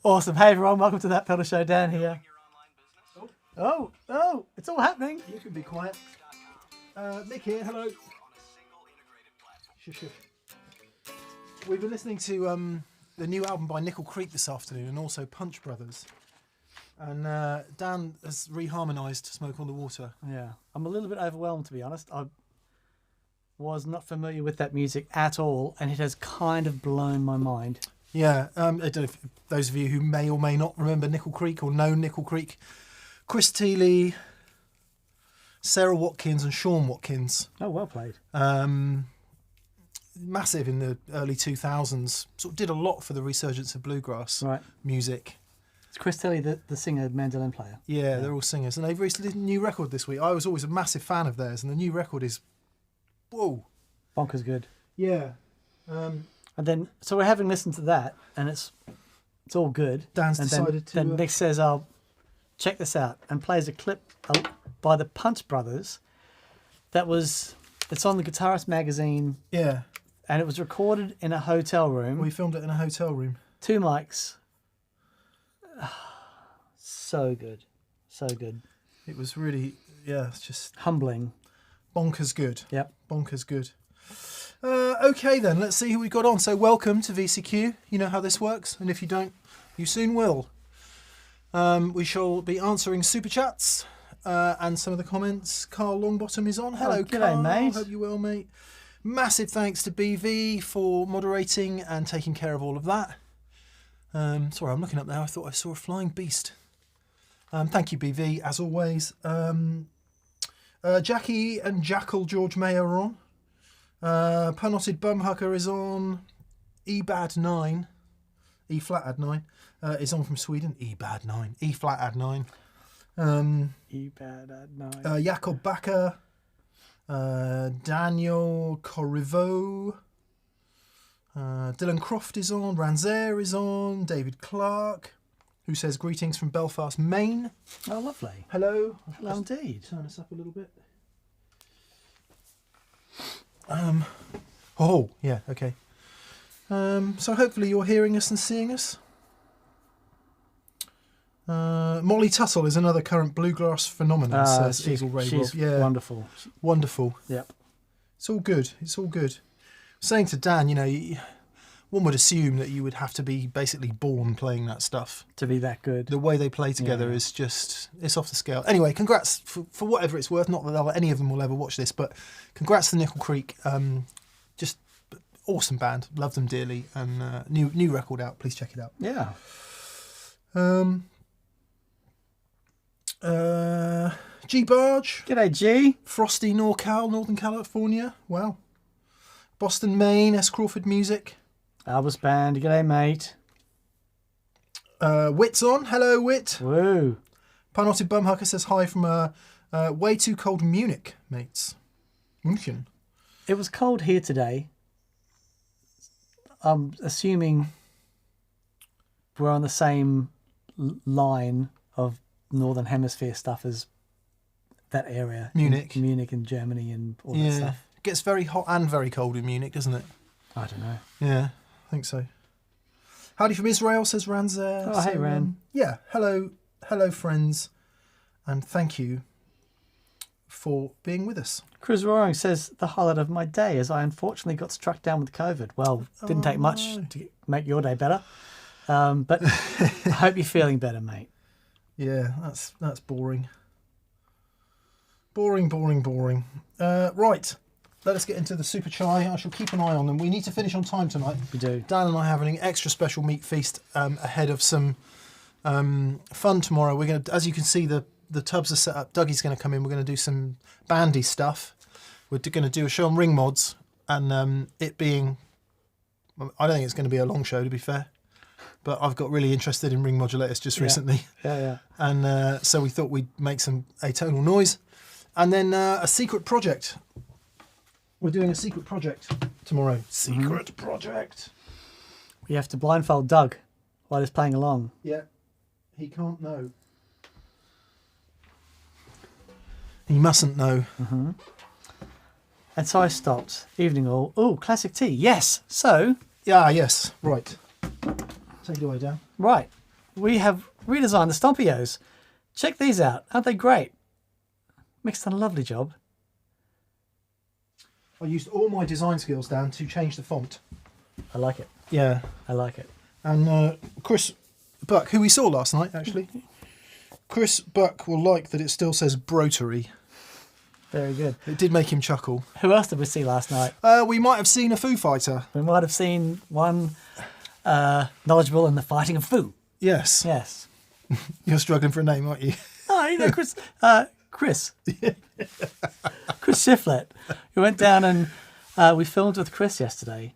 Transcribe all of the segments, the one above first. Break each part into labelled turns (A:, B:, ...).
A: Awesome. Hey everyone, welcome to That Pedal Show. Dan here. Oh, it's all happening.
B: You can be quiet. Nick here, hello. Shush, shush. We've been listening to the new album by Nickel Creek this afternoon and also Punch Brothers. And Dan has reharmonised Smoke on the Water.
A: Yeah, I'm a little bit overwhelmed, to be honest. I was not familiar with that music at all, and it has kind of blown my mind.
B: Yeah, I don't know if those of you who may or may not remember Nickel Creek or know Nickel Creek, Chris Teeley, Sarah Watkins and Sean Watkins.
A: Oh, well played.
B: Massive in the early 2000s. Sort of did a lot for the resurgence of bluegrass music.
A: It's Chris Tilly, the singer, mandolin player.
B: Yeah, they're all singers. And they've released a new record this week. I was always a massive fan of theirs, and the new record is, whoa.
A: Bonkers good.
B: Yeah.
A: And then, so we're having listened to that, and it's all good.
B: Dan's
A: and
B: decided to...
A: Then Nick says, "I'll check this out," and plays a clip by the Punch Brothers. It's on the Guitarist magazine.
B: Yeah.
A: And it was recorded in a hotel room.
B: We filmed it in a hotel room.
A: 2 mics. So good. So good.
B: It was really, it's just...
A: humbling.
B: Bonkers good.
A: Yep.
B: Bonkers good. Okay then, let's see who we got on. So welcome to VCQ. You know how this works, and if you don't, you soon will. We shall be answering super chats and some of the comments. Carl Longbottom is on. Hello,
A: g'day,
B: Carl.
A: mate.
B: Hope you're well, mate. Massive thanks to BV for moderating and taking care of all of that. Sorry, I'm looking up now. I thought I saw a flying beast. Thank you, BV, as always. Jackie and Jackal George Mayer are on. Pernotted Bumhucker is on. E-Bad 9. E-flat add 9. Is on from Sweden. E-Bad 9. E-flat add 9.
A: E-Bad add 9.
B: Jakob Bakker. Daniel Corriveau. Dylan Croft is on. Ranzer is on. David Clark, who says greetings from Belfast, Maine.
A: Oh, lovely.
B: Hello.
A: Hello indeed.
B: Turn us up a little bit. Oh, yeah, okay. So hopefully you're hearing us and seeing us. Molly Tussle is another current bluegrass phenomenon, says Eagle Ray Rob.
A: She's wonderful.
B: Wonderful.
A: Yep.
B: It's all good. It's all good. Saying to Dan, one would assume that you would have to be basically born playing that stuff.
A: To be that good.
B: The way they play together is just, it's off the scale. Anyway, congrats for whatever it's worth. Not that any of them will ever watch this, but congrats to Nickel Creek. Just awesome band. Love them dearly. And new record out. Please check it out.
A: Yeah.
B: G Barge.
A: G'day, G.
B: Frosty NorCal, Northern California. Wow. Boston, Maine. S. Crawford Music.
A: Albus Band. G'day, mate.
B: Wit's on. Hello, Wit.
A: Woo.
B: Pernotted Bumhucker says hi from way too cold Munich, mates. München.
A: It was cold here today. I'm assuming we're on the same line of Northern Hemisphere stuff as that area.
B: Munich.
A: Munich and Germany and all that stuff.
B: It gets very hot and very cold in Munich, doesn't it?
A: I don't know.
B: Yeah, I think so. Howdy from Israel, says Ranzer.
A: Oh, hey, Ran.
B: Yeah, hello, friends, and thank you for being with us.
A: Chris Roaring says, the highlight of my day is I unfortunately got struck down with COVID. Well, didn't take much to make your day better, but I hope you're feeling better, mate.
B: Yeah, that's boring. Boring. Right. Let us get into the Super Chai. I shall keep an eye on them. We need to finish on time tonight.
A: We do.
B: Dan and I are having an extra special meat feast ahead of some fun tomorrow. We're going to, as you can see, the tubs are set up. Dougie's going to come in. We're going to do some bandy stuff. We're going to do a show on ring mods, and it being, I don't think it's going to be a long show, to be fair, but I've got really interested in ring modulators just recently.
A: Yeah.
B: And so we thought we'd make some atonal noise. And then a secret project. We're doing a secret project tomorrow. Secret project.
A: We have to blindfold Doug while he's playing along.
B: Yeah, he can't know. He mustn't know.
A: Mm-hmm. And so I stopped. Evening all. Oh, classic tea. Yes. So.
B: Yeah, yes. Right. Take Take it away, Dan.
A: Right. We have redesigned the Stompios. Check these out. Aren't they great? Mick's done a lovely job.
B: I used all my design skills, Dan, to change the font.
A: I like it.
B: Yeah.
A: I like it.
B: And Chris Buck, who we saw last night, actually. Chris Buck will like that it still says Brotary.
A: Very good.
B: It did make him chuckle.
A: Who else did we see last night?
B: We might have seen a Foo Fighter.
A: We might have seen one knowledgeable in the fighting of Foo.
B: Yes.
A: Yes.
B: You're struggling for a name, aren't you?
A: Oh, you know, Chris. Chris Shiflett. We went down and we filmed with Chris yesterday.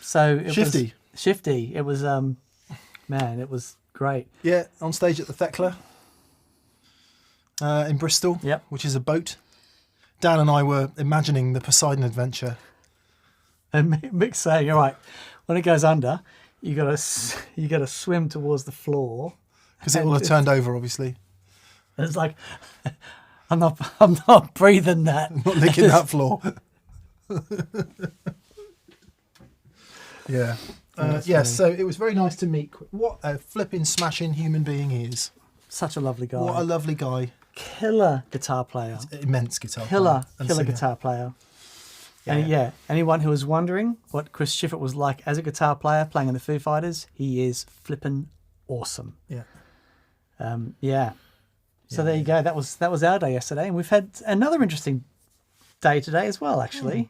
A: So it
B: Shifty.
A: was Shifty. It was man, it was great.
B: Yeah, on stage at the Thekla in Bristol.
A: Yep.
B: Which is a boat. Dan and I were imagining the Poseidon adventure.
A: And Mick's saying, all right, when it goes under, you gotta swim towards the floor
B: Because it will have turned over, obviously.
A: And it's like, I'm not breathing that.
B: Not licking that floor. Yeah. So it was very nice to meet. What a flipping smashing human being he is.
A: Such a lovely guy.
B: What a lovely guy.
A: Killer guitar player.
B: Immense guitar
A: Killer
B: player.
A: guitar player.
B: Yeah.
A: And anyone who was wondering what Chris Shiflett was like as a guitar player playing in the Foo Fighters, he is flippin' awesome.
B: Yeah.
A: So there you go. That was our day yesterday, and we've had another interesting day today as well, actually.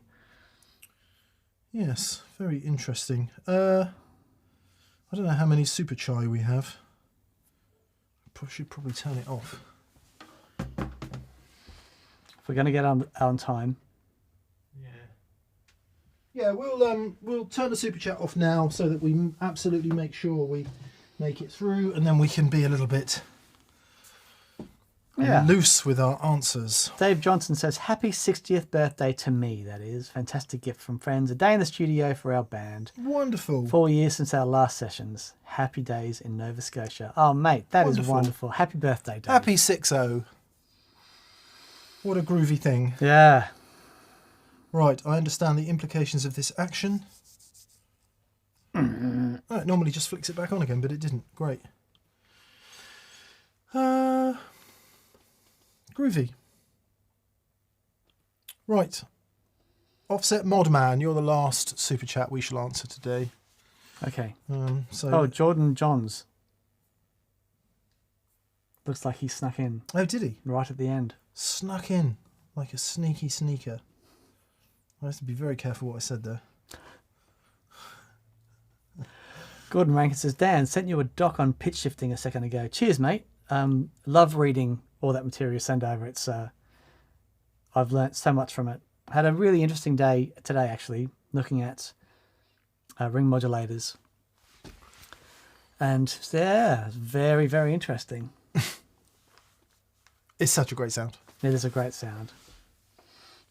B: Yes, very interesting. I don't know how many super chai we have. Should probably turn it off.
A: If we're going to get on time.
B: Yeah, we'll turn the super chat off now so that we absolutely make sure we make it through, and then we can be a little bit loose with our answers.
A: Dave Johnson says, happy 60th birthday to me, that is. Fantastic gift from friends. A day in the studio for our band.
B: Wonderful.
A: 4 years since our last sessions. Happy days in Nova Scotia. Oh, mate, that is wonderful. Happy birthday, Dave.
B: Happy 60. What a groovy thing.
A: Yeah.
B: Right, I understand the implications of this action. Oh, it normally just flicks it back on again, but it didn't. Great. Groovy. Right. Offset Modman, you're the last super chat we shall answer today.
A: Okay.
B: So.
A: Jordan Johns. Looks like he snuck in.
B: Oh, did he?
A: Right at the end.
B: Snuck in like a sneaky sneaker. I have to be very careful what I said there.
A: Gordon Rankin says, Dan, sent you a doc on pitch shifting a second ago. Cheers, mate. Love reading all that material you send over. It's I've learnt so much from it. Had a really interesting day today, actually, looking at ring modulators. And yeah, very, very interesting.
B: It's such a great sound.
A: It is a great sound.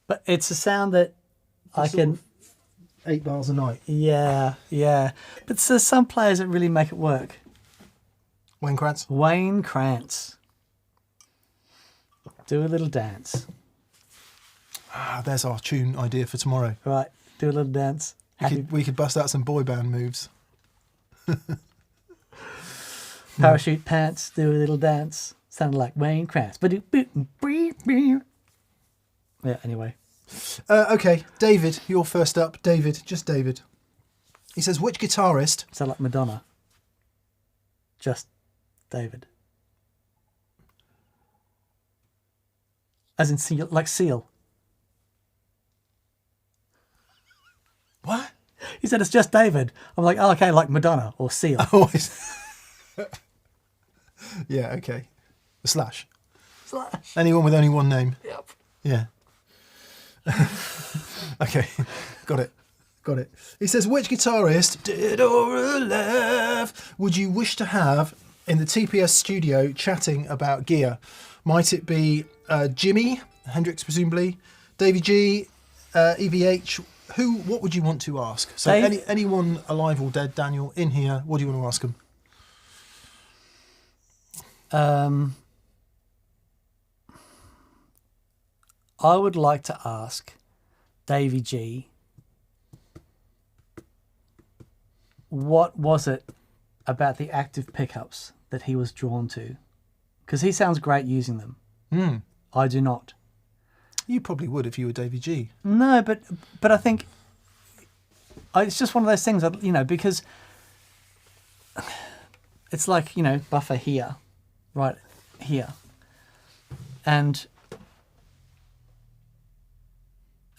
A: But it's a sound that I can...
B: 8 bars a night.
A: Yeah. But there's some players that really make it work.
B: Wayne Krantz.
A: Wayne Krantz. Do a little dance.
B: There's our tune idea for tomorrow.
A: Right, do a little dance.
B: We could bust out some boy band moves.
A: Parachute pants, do a little dance. Sounded like Wayne Krantz. Yeah, anyway.
B: Okay, David, you're first up. David, just David. He says, which guitarist...
A: Sound like Madonna. Just David. As in seal, like Seal.
B: What?
A: He said it's just David. I'm like, oh, okay, like Madonna or Seal.
B: Oh, yeah, okay. Slash. Anyone with only one name.
A: Yep.
B: Yeah. Okay, got it. He says, which guitarist, dead or alive, would you wish to have in the TPS studio chatting about gear? Might it be Jimmy, Hendrix presumably, Davey G, EVH? What would you want to ask? So anyone alive or dead, Daniel, in here, what do you want to ask them?
A: I would like to ask Davey G, what was it about the active pickups that he was drawn to, because he sounds great using them. I do not.
B: You probably would if you were Davy G.
A: No, but I think it's just one of those things that, because it's like, buffer here, right here, and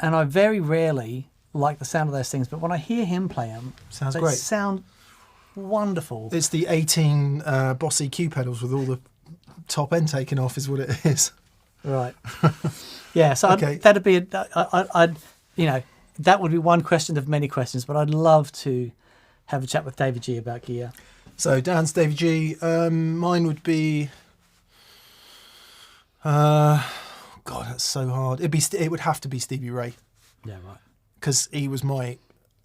A: I very rarely like the sound of those things, but when I hear him play them,
B: Sounds
A: they
B: great.
A: sound wonderful.
B: It's the 18 Boss EQ pedals with all the top end taken off is what it is.
A: Right. Yeah, so
B: Okay.
A: that'd be, that would be one question of many questions, but I'd love to have a chat with David G about gear.
B: So Dan's Davy G. Mine would be... God, that's so hard. It would have to be Stevie Ray,
A: Yeah, right.
B: because he was my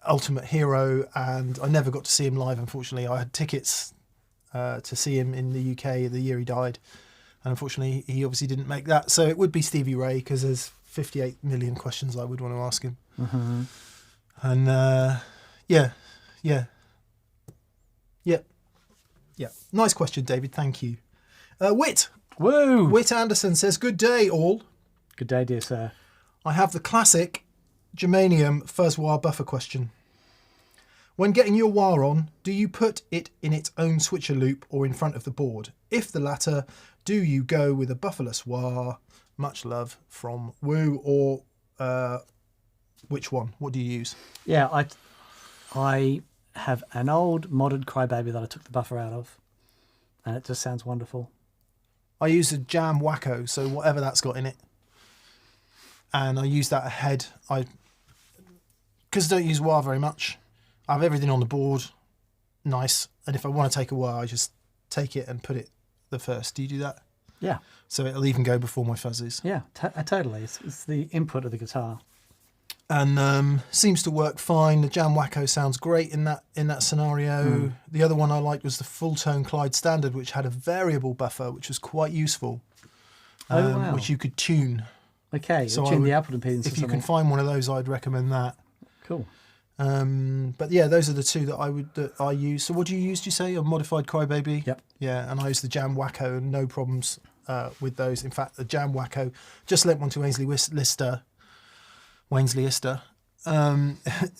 B: ultimate hero, and I never got to see him live, unfortunately. I had tickets to see him in the UK the year he died, and unfortunately he obviously didn't make that. So it would be Stevie Ray, because there's 58 million questions I would want to ask him.
A: Mm-hmm.
B: And yeah. Nice question, David. Thank you. Whit
A: Woo!
B: Anderson says, "Good day, all.
A: Good day, dear sir.
B: I have the classic germanium fuzz wire buffer question. When getting your wire on, do you put it in its own switcher loop or in front of the board? If the latter, do you go with a bufferless wire? Much love from Woo." Or which one? What do you use?
A: Yeah, I have an old modded Crybaby that I took the buffer out of, and it just sounds wonderful.
B: I use a Jam Wacko, so whatever that's got in it. And I use that ahead. Because I don't use wire very much, I have everything on the board, nice. And if I want to take a wire, I just take it and put it the first. Do you do that?
A: Yeah.
B: So it'll even go before my fuzzes.
A: Yeah, totally. It's the input of the guitar.
B: And seems to work fine. The Jam Wacko sounds great in that scenario. The other one I liked was the Full Tone Clyde Standard, which had a variable buffer, which was quite useful,
A: Wow.
B: which you could tune.
A: Okay,
B: So
A: tune the output impedance.
B: If you can find one of those, I'd recommend that.
A: Cool.
B: But yeah, those are the two that I use. So what do you use? Do you say a modified Crybaby?
A: Yep.
B: Yeah, and I use the Jam Wacko, and no problems with those. In fact, the Jam Wacko, just lent one to Ainsley Lister.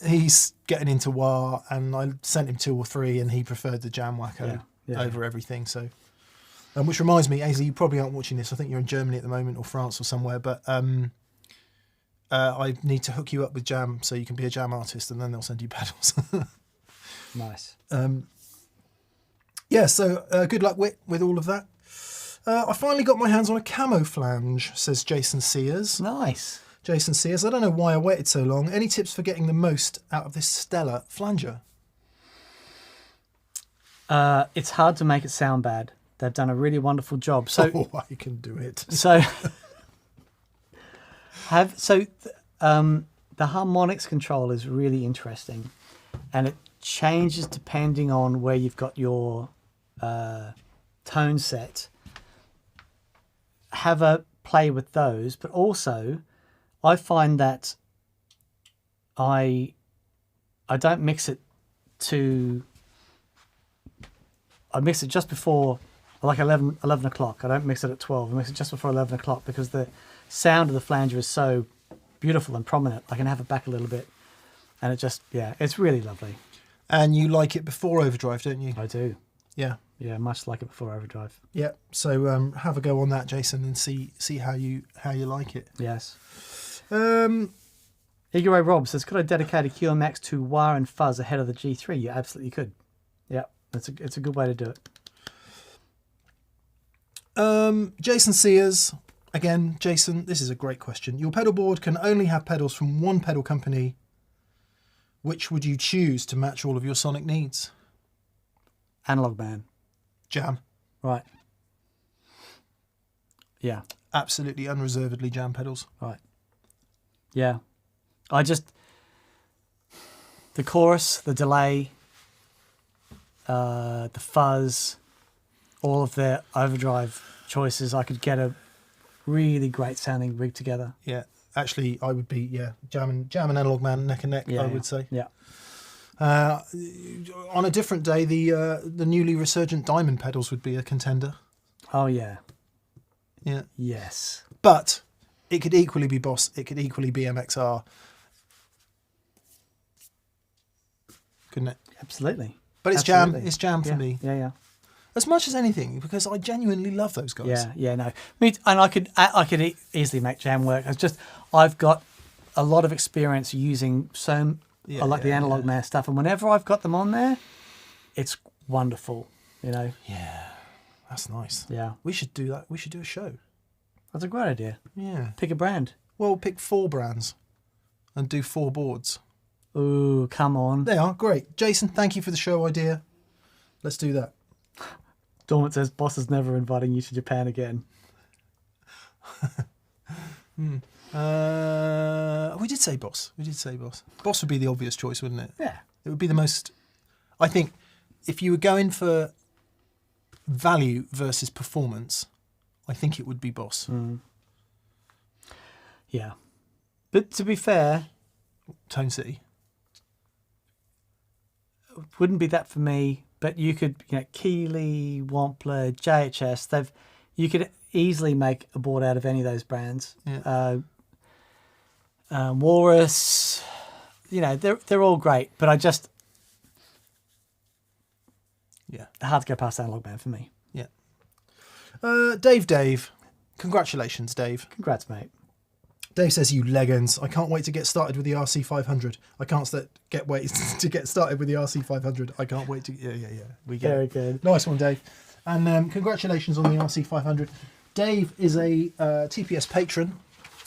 B: He's getting into wah, and I sent him 2 or 3, and he preferred the Jam Wacko over everything. So, which reminds me, Ainsley, you probably aren't watching this. I think you're in Germany at the moment, or France or somewhere. But I need to hook you up with Jam so you can be a Jam artist, and then they'll send you pedals.
A: Nice.
B: Yeah. So good luck with all of that. I finally got my hands on a camo flange, says Jason Sears.
A: Nice.
B: Jason Sears, I don't know why I waited so long. Any tips for getting the most out of this stellar flanger?
A: It's hard to make it sound bad. They've done a really wonderful job. So
B: I can do it.
A: So the harmonics control is really interesting, and it changes depending on where you've got your tone set. Have a play with those, but also I find that I don't mix it I mix it just before, like 11 o'clock. I don't mix it at 12. I mix it just before 11 o'clock because the sound of the flanger is so beautiful and prominent. I can have it back a little bit, and it's really lovely.
B: And you like it before overdrive, don't you?
A: I do.
B: Yeah.
A: Yeah, much like it before overdrive.
B: Yeah. So have a go on that, Jason, and see how you like it.
A: Yes.
B: Igor
A: Ray Rob says, could I dedicate a QMX to wire and fuzz ahead of the G3? You absolutely could. Yeah, it's a good way to do it.
B: Jason Sears, again, Jason, this is a great question. Your pedal board can only have pedals from one pedal company. Which would you choose to match all of your sonic needs?
A: Analog Man.
B: Jam.
A: Right. Yeah.
B: Absolutely unreservedly Jam pedals.
A: Right. Yeah. The chorus, the delay, the fuzz, all of their overdrive choices, I could get a really great sounding rig together.
B: Yeah. Actually, I would be, Jam and Analog Man neck and neck, I would say.
A: Yeah.
B: On a different day, the newly resurgent diamond pedals would be a contender.
A: Oh yeah.
B: Yeah.
A: Yes.
B: But it could equally be Boss. It could equally be MXR. Couldn't it?
A: Absolutely.
B: But it's
A: Absolutely.
B: jam. It's jam for me.
A: Yeah, yeah.
B: As much as anything, because I genuinely love those guys.
A: Yeah, yeah, no. And I could easily make jam work. It's just I've got a lot of experience using I like the analog man stuff, and whenever I've got them on there, it's wonderful. You know.
B: Yeah, that's nice.
A: Yeah,
B: We should do that. We should do a show.
A: that's a great idea.
B: Yeah.
A: Pick a brand.
B: Well, pick 4 brands and do 4 boards.
A: Ooh, come on.
B: They are great. Jason, thank you for the show idea. Let's do that.
A: Dormant says Boss is never inviting you to Japan again.
B: We did say Boss. Boss would be the obvious choice, wouldn't it?
A: Yeah.
B: It would be the most... I think if you were going for value versus performance, I think it would be Boss.
A: Yeah. But to be fair,
B: Tone City.
A: wouldn't be that for me. But you could, Keeley, Wampler, JHS. You could easily make a board out of any of those brands.
B: Yeah.
A: Walrus, they're all great. But hard to go past Analog Man for me.
B: Yeah. Dave. Congratulations, Dave.
A: Congrats, mate.
B: Dave says, "You legends! I can't wait to get started with the RC500. I can't wait to get started with the RC500. I can't wait to." Yeah. We get
A: Very
B: it.
A: good.
B: Nice one, Dave. And congratulations on the RC500. Dave is a TPS patron,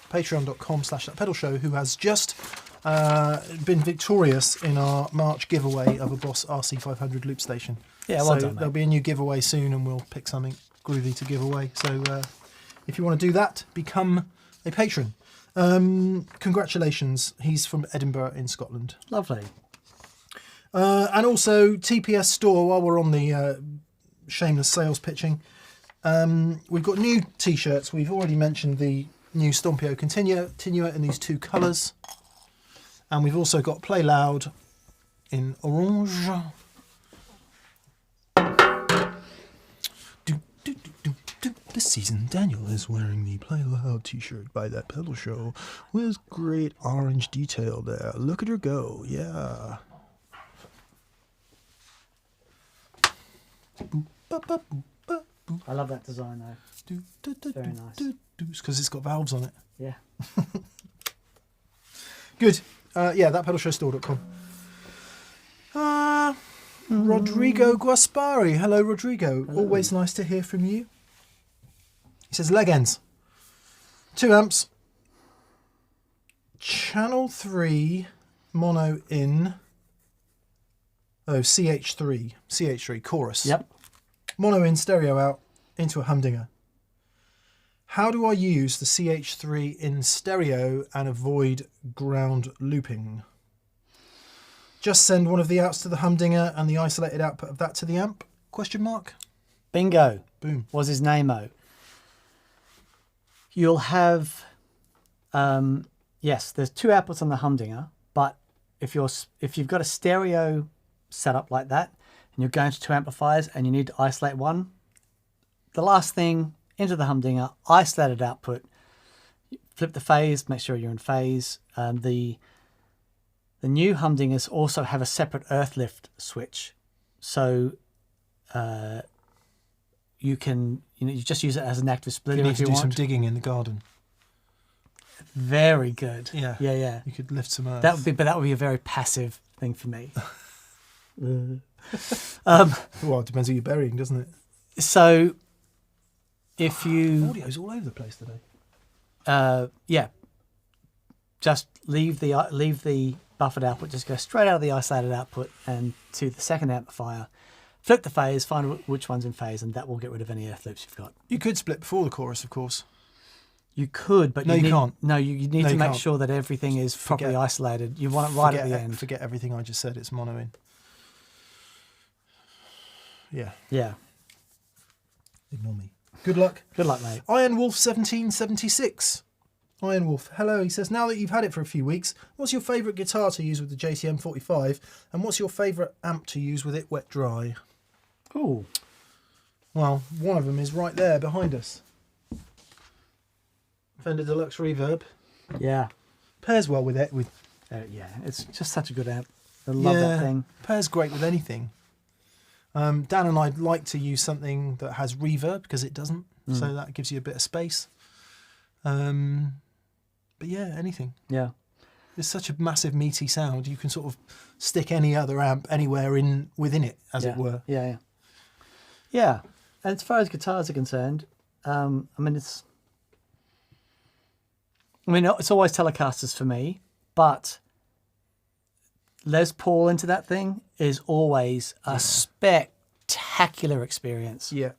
B: patreon.com/thatpedalshow, who has just been victorious in our March giveaway of a Boss RC500 loop station.
A: Yeah, well
B: so
A: done, mate.
B: there'll be a new giveaway soon, and we'll pick something groovy to give away. So if you want to do that, become a patron. Congratulations. He's from Edinburgh in Scotland.
A: Lovely.
B: And also TPS store, while we're on the shameless sales pitching, we've got new t-shirts. We've already mentioned the new Stompio Continua in these 2 colours, and we've also got Play Loud in orange. This season, Daniel is wearing the Play Loud t-shirt by That Pedal Show with great orange detail there. Look at her go. Yeah.
A: I love that design, though. Very nice.
B: Because it's got valves on it.
A: Yeah.
B: Good. Thatpedalshowstore.com. Rodrigo Guaspari. Hello, Rodrigo.
A: Hello.
B: Always nice to hear from you. He says, leg ends. 2 amps. Channel 3 mono in. Oh, CH3 chorus.
A: Yep.
B: Mono in, stereo out, into a humdinger. How do I use the CH3 in stereo and avoid ground looping? Just send one of the outs to the humdinger and the isolated output of that to the amp? Question mark.
A: Bingo.
B: Boom.
A: Was his name-o. You'll have, yes, there's 2 outputs on the humdinger, but if you've got a stereo setup like that, and you're going to 2 amplifiers and you need to isolate one, the last thing into the humdinger, isolated output, flip the phase, make sure you're in phase. The new humdingers also have a separate earth lift switch, so you can you just use it as an active splitter
B: You need
A: if
B: to
A: you
B: do
A: want.
B: some digging in the garden.
A: Very good.
B: Yeah.
A: Yeah.
B: You could lift some earth.
A: That would be a very passive thing for me.
B: Well, it depends who you're burying, doesn't it?
A: So, if you
B: Audio's all over the place today.
A: just leave the buffered output, just go straight out of the isolated output and to the second amplifier, flip the phase, find which one's in phase, and that will get rid of any earth loops you've got.
B: You could split before the chorus, of course.
A: You could, but
B: No, you can't.
A: No, you need
B: No,
A: to
B: you
A: make
B: can't.
A: sure that everything is properly
B: Forget-
A: isolated. You want it right at the end.
B: Forget everything I just said. It's mono in. Yeah.
A: Yeah.
B: Ignore me. Good luck.
A: Good luck, mate.
B: Iron Wolf 1776. Iron Wolf, hello. He says, now that you've had it for a few weeks, what's your favourite guitar to use with the JCM 45, and what's your favourite amp to use with it wet dry?
A: Ooh.
B: Well, one of them is right there behind us. Fender Deluxe Reverb.
A: Yeah.
B: Pairs well with it.
A: Yeah, it's just such a good amp. I love that thing.
B: Pairs great with anything. Dan and I like to use something that has reverb because it doesn't, so that gives you a bit of space. But yeah, anything.
A: Yeah.
B: It's such a massive meaty sound. You can sort of stick any other amp anywhere within it, as it were.
A: Yeah. Yeah. And as far as guitars are concerned, it's always Telecasters for me, but Les Paul into that thing is always a spectacular experience.
B: Yeah.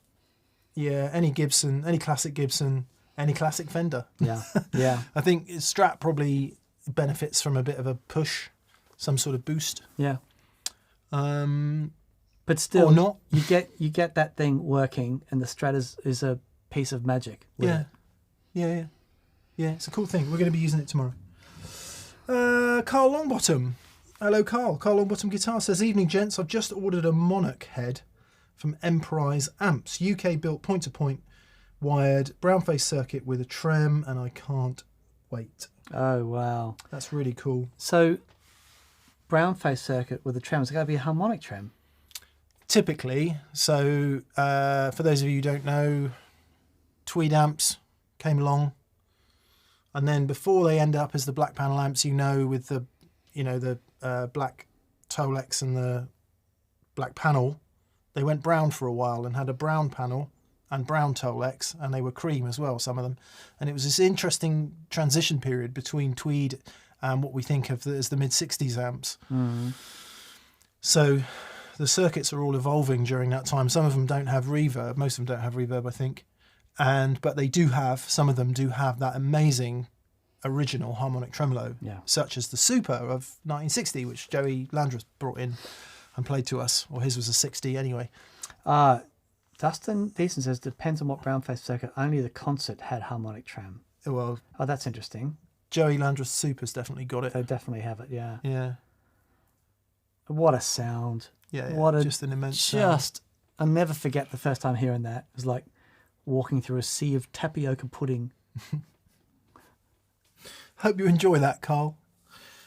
B: Yeah, any Gibson, any classic Gibson, any classic Fender.
A: Yeah. Yeah.
B: I think Strat probably benefits from a bit of a push, some sort of boost.
A: Yeah. But still,
B: or not.
A: You get that thing working, and the Strat is a piece of magic.
B: Yeah. Yeah. It's a cool thing. We're going to be using it tomorrow. Carl Longbottom. Hello, Carl. Carl Longbottom Guitar says, evening, gents. I've just ordered a Monarch head from Emprise Amps, UK built point-to-point wired brown face circuit with a trem, and I can't wait.
A: Oh wow,
B: that's really cool.
A: So brown face circuit with a trem, is it going to be a harmonic trem?
B: Typically. So for those of you who don't know, Tweed amps came along, and then before they end up as the black panel amps, with the black Tolex and the black panel, they went brown for a while and had a brown panel and brown Tolex, and they were cream as well, some of them. And it was this interesting transition period between Tweed and what we think of as the mid-60s amps. So the circuits are all evolving during that time. Some of them don't have reverb. Most of them don't have reverb, I think. But they do have, some of them do have that amazing original harmonic tremolo, such as the Super of 1960, which Joey Landreth brought in and played to us, or his was a 60 anyway.
A: Dustin Deason says, depends on what brown face circuit, only the concert had harmonic trem.
B: Well,
A: that's interesting.
B: Joey Landreth's Super's definitely got it.
A: They definitely have it, yeah.
B: Yeah.
A: What a sound.
B: Yeah, just an immense sound.
A: I'll never forget the first time hearing that. It was like walking through a sea of tapioca pudding.
B: Hope you enjoy that, Carl.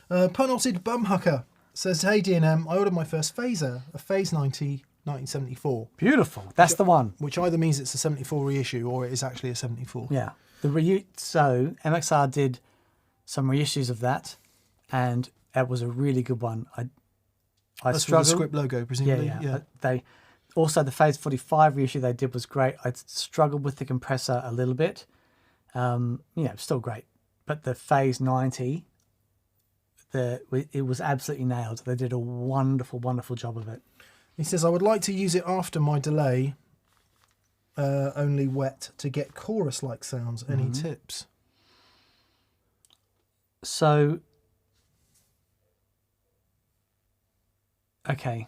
B: Punotted Bumhucker says, hey DNM, I ordered my first phaser, a Phase 90 1974.
A: Beautiful. That's the one.
B: Which either means it's a 74 reissue or it is actually a 74.
A: Yeah. So MXR did some reissues of that, and it was a really good one.
B: That's for the script logo, presumably.
A: Yeah. They also, the Phase 45 reissue they did was great. I struggled with the compressor a little bit. Still great. But the Phase 90, it was absolutely nailed. They did a wonderful, wonderful job of it.
B: He says, I would like to use it after my delay, only wet, to get chorus-like sounds. Any tips?
A: So, okay.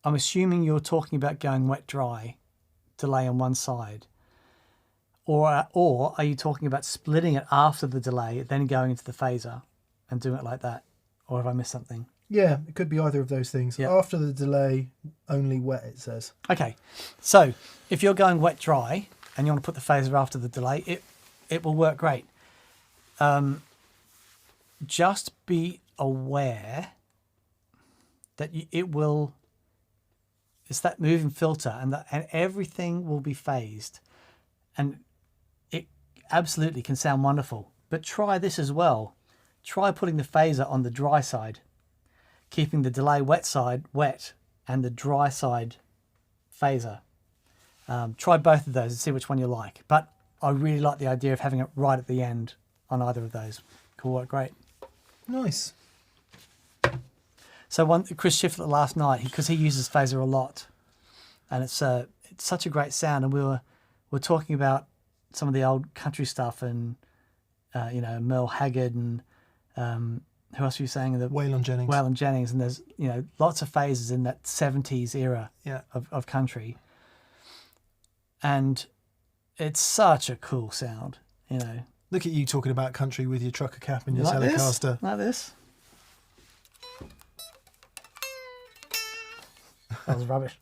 A: I'm assuming you're talking about going wet-dry, delay on one side. Or are you talking about splitting it after the delay, then going into the phaser and doing it like that? Or have I missed something?
B: Yeah, it could be either of those things. Yep. After the delay, only wet, it says.
A: Okay. So if you're going wet-dry and you want to put the phaser after the delay, it will work great. Just be aware that it's that moving filter, and everything will be phased. And it absolutely can sound wonderful. But try this as well. Try putting the phaser on the dry side, keeping the delay wet side wet and the dry side phaser. Try both of those and see which one you like. But I really like the idea of having it right at the end on either of those. Could work great.
B: Nice.
A: So Chris Schiffler last night, because he uses phaser a lot, and it's such a great sound, and we're talking about some of the old country stuff, and Merle Haggard, and who else were you saying?
B: Waylon Jennings.
A: Waylon Jennings, and there's lots of phasers in that 70s era of country. And it's such a cool sound, you know.
B: Look at you talking about country with your trucker cap and your
A: Like this?
B: Telecaster.
A: Like this. That was rubbish.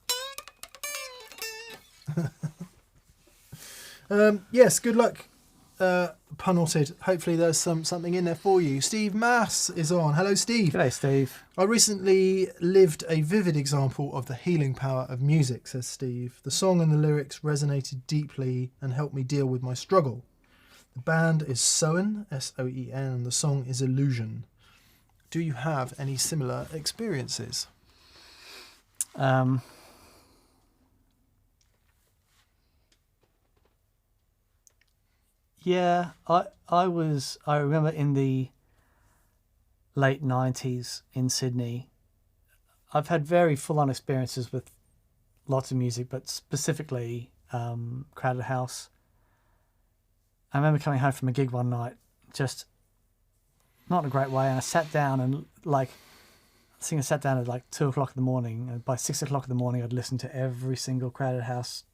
B: Yes, good luck, Punalted. Hopefully there's something in there for you. Steve Mass is on. Hello, Steve.
A: G'day, Steve.
B: I recently lived a vivid example of the healing power of music, says Steve. The song and the lyrics resonated deeply and helped me deal with my struggle. The band is Soen, S-O-E-N, and the song is Illusion. Do you have any similar experiences?
A: Yeah, I remember in the late 90s in Sydney, I've had very full-on experiences with lots of music, but specifically Crowded House. I remember coming home from a gig one night, just not in a great way, and I sat down and I think I sat down at like 2 o'clock in the morning, and by 6 o'clock in the morning I'd listened to every single Crowded House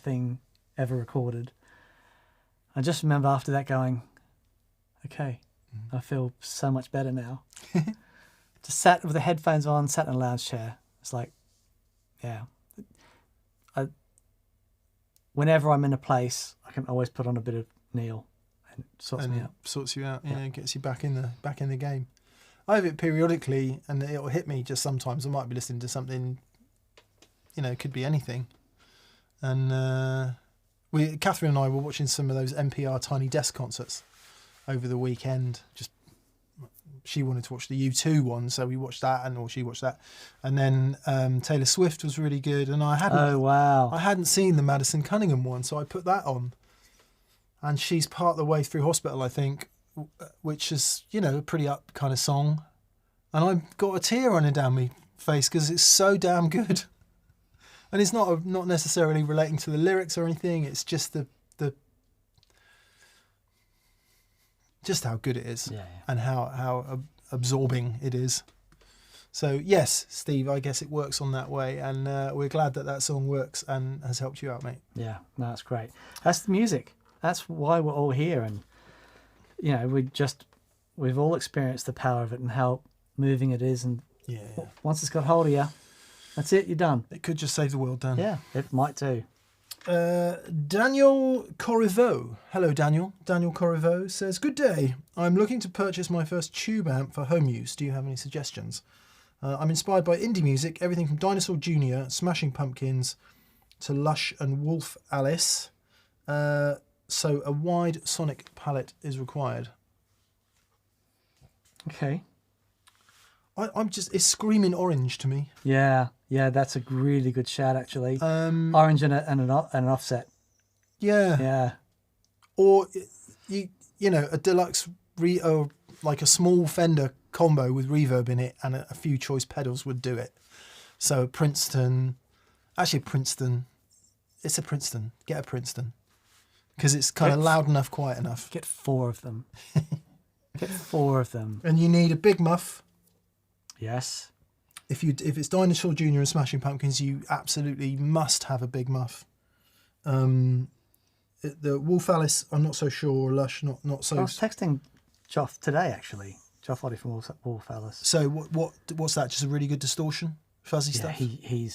A: thing ever recorded. I just remember after that going, okay, I feel so much better now. Just sat with the headphones on, sat in a lounge chair. It's like, yeah. Whenever I'm in a place, I can always put on a bit of Neil, and it sorts me out.
B: Sorts you out,
A: Yeah.
B: Gets you back in the game. I have it periodically, and it'll hit me just sometimes. I might be listening to something, it could be anything, and Catherine and I were watching some of those NPR Tiny Desk concerts over the weekend. Just she wanted to watch the U2 one, so we watched that, or she watched that, and then Taylor Swift was really good, and I hadn't.
A: Oh wow!
B: I hadn't seen the Madison Cunningham one, so I put that on, and she's part of the way through Hospital, I think, which is a pretty up kind of song, and I've got a tear running down my face because it's so damn good. And it's not necessarily relating to the lyrics or anything. It's just the just how good it is, and how absorbing it is. So yes, Steve, I guess it works on that way, and we're glad that song works and has helped you out, mate.
A: Yeah, no, that's great. That's the music. That's why we're all here, and we've all experienced the power of it and how moving it is, and once it's got hold of you, that's it, you're done.
B: It could just save the world, Dan.
A: Yeah, it might do.
B: Daniel Corriveau. Hello, Daniel. Daniel Corriveau says, good day. I'm looking to purchase my first tube amp for home use. Do you have any suggestions? I'm inspired by indie music, everything from Dinosaur Jr., Smashing Pumpkins, to Lush and Wolf Alice. So a wide sonic palette is required.
A: Okay.
B: It's screaming orange to me.
A: Yeah, that's a really good shout, actually. Orange and an offset.
B: Yeah.
A: Yeah.
B: Or a deluxe or like a small Fender combo with reverb in it and a few choice pedals would do it. So Princeton. It's a Princeton. Get a Princeton. Because it's kind of loud enough, quiet enough.
A: Get 4 of them. Get 4 of them.
B: And you need a big muff.
A: Yes.
B: If it's Dinosaur Jr. and Smashing Pumpkins, you absolutely must have a big muff. The Wolf Alice, I'm not so sure. Lush, not so.
A: I was texting Joff today, actually. Joff Oddy from Wolf Alice.
B: So what's that? Just a really good distortion, fuzzy stuff.
A: He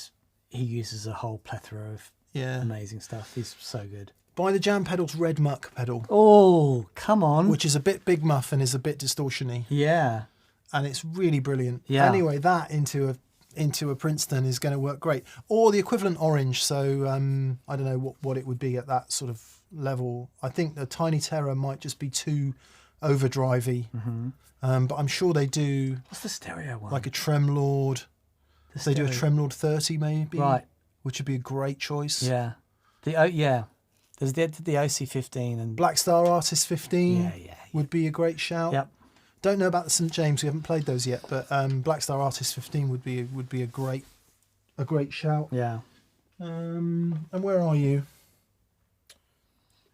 A: uses a whole plethora of amazing stuff. He's so good.
B: Buy the Jam Pedals Red Muck pedal.
A: Oh, come on!
B: Which is a bit big muff and is a bit distortion-y.
A: Yeah.
B: And it's really brilliant.
A: Yeah.
B: Anyway, that into a Princeton is going to work great. Or the equivalent orange. So I don't know what it would be at that sort of level. I think the Tiny Terror might just be too overdrivey.
A: Mm-hmm.
B: But I'm sure they do.
A: What's the stereo one?
B: Like a Tremlord. They do a Tremlord 30 maybe.
A: Right.
B: Which would be a great choice.
A: Yeah. There's the OC15 and
B: Black Star Artist 15
A: yeah.
B: would be a great shout.
A: Yep.
B: Don't know about the St James. We haven't played those yet, but Black Star Artist 15 would be a great shout.
A: Yeah.
B: And where are you?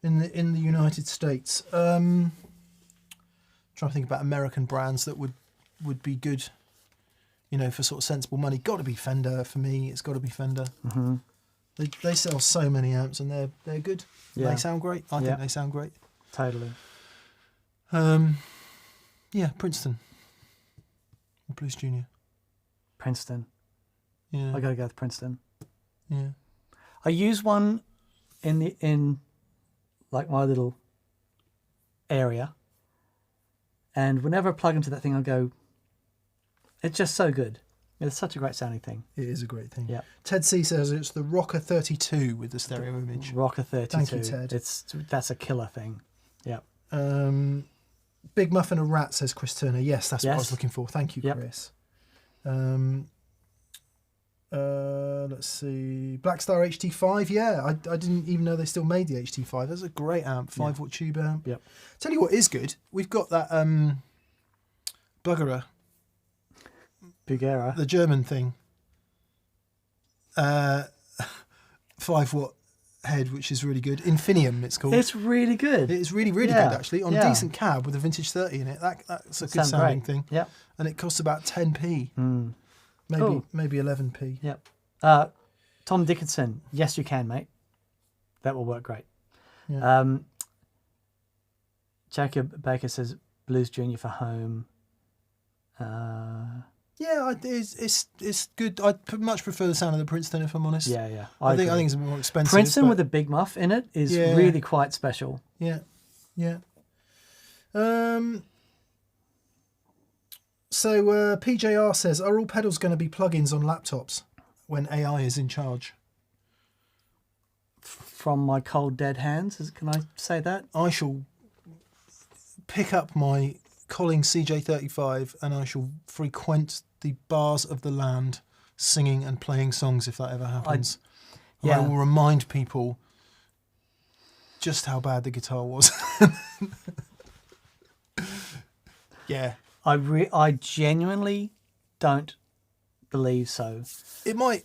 B: In the United States. Trying to think about American brands that would be good, for sort of sensible money. Got to be Fender for me. It's got to be Fender.
A: Mm-hmm.
B: They sell so many amps, and they're good.
A: Yeah.
B: They sound great. I
A: Yeah.
B: think they sound great.
A: Totally.
B: Yeah, Princeton. Or Blues Junior.
A: Princeton.
B: Yeah.
A: I got to go with Princeton.
B: Yeah.
A: I use one in like my little area, and whenever I plug into that thing, I go, it's just so good. It's such a great sounding thing.
B: It is a great thing.
A: Yeah.
B: Ted C says it's the Rocker 32 with the stereo image.
A: Rocker 32.
B: Thank you, Ted.
A: That's a killer thing. Yeah.
B: Big Muffin and Rat, says Chris Turner. Yes, that's what I was
A: Yes.
B: looking for. Thank you,
A: Yep.
B: Chris. Let's see. Blackstar HT5. Yeah, I didn't even know they still made the HT5. That's a great amp. 5-watt tube amp.
A: Yep.
B: Tell you what is good. We've got that Buggerer,
A: Bugera.
B: the German thing. 5-watt head, which is really good. Infinium, it's called.
A: It's really good.
B: It is really, really
A: Yeah.
B: good, actually. On a
A: Yeah.
B: decent cab with a vintage 30 in it. That's a good
A: Sounds
B: sounding
A: great.
B: thing.
A: Yep.
B: And it costs about 10p.
A: Mm.
B: Maybe
A: Cool.
B: maybe 11p.
A: Yep. Tom Dickinson. Yes, you can, mate. That will work great.
B: Yeah.
A: Jacob Baker says Blues Junior for home.
B: Yeah, it's good. I much prefer the sound of the Princeton, if I'm honest.
A: Yeah.
B: I think
A: agree.
B: it's a bit more expensive.
A: Princeton
B: but
A: with a big muff in it is
B: Yeah.
A: really quite special.
B: yeah. So PJR says, are all pedals going to be plugins on laptops when AI is in charge?
A: From my cold dead hands, can I say that?
B: I shall pick up my Collings CJ35 and I shall frequent the bars of the land singing and playing songs if that ever happens. And I
A: yeah.
B: will remind people just how bad the guitar was. Yeah.
A: I genuinely don't believe so.
B: It might,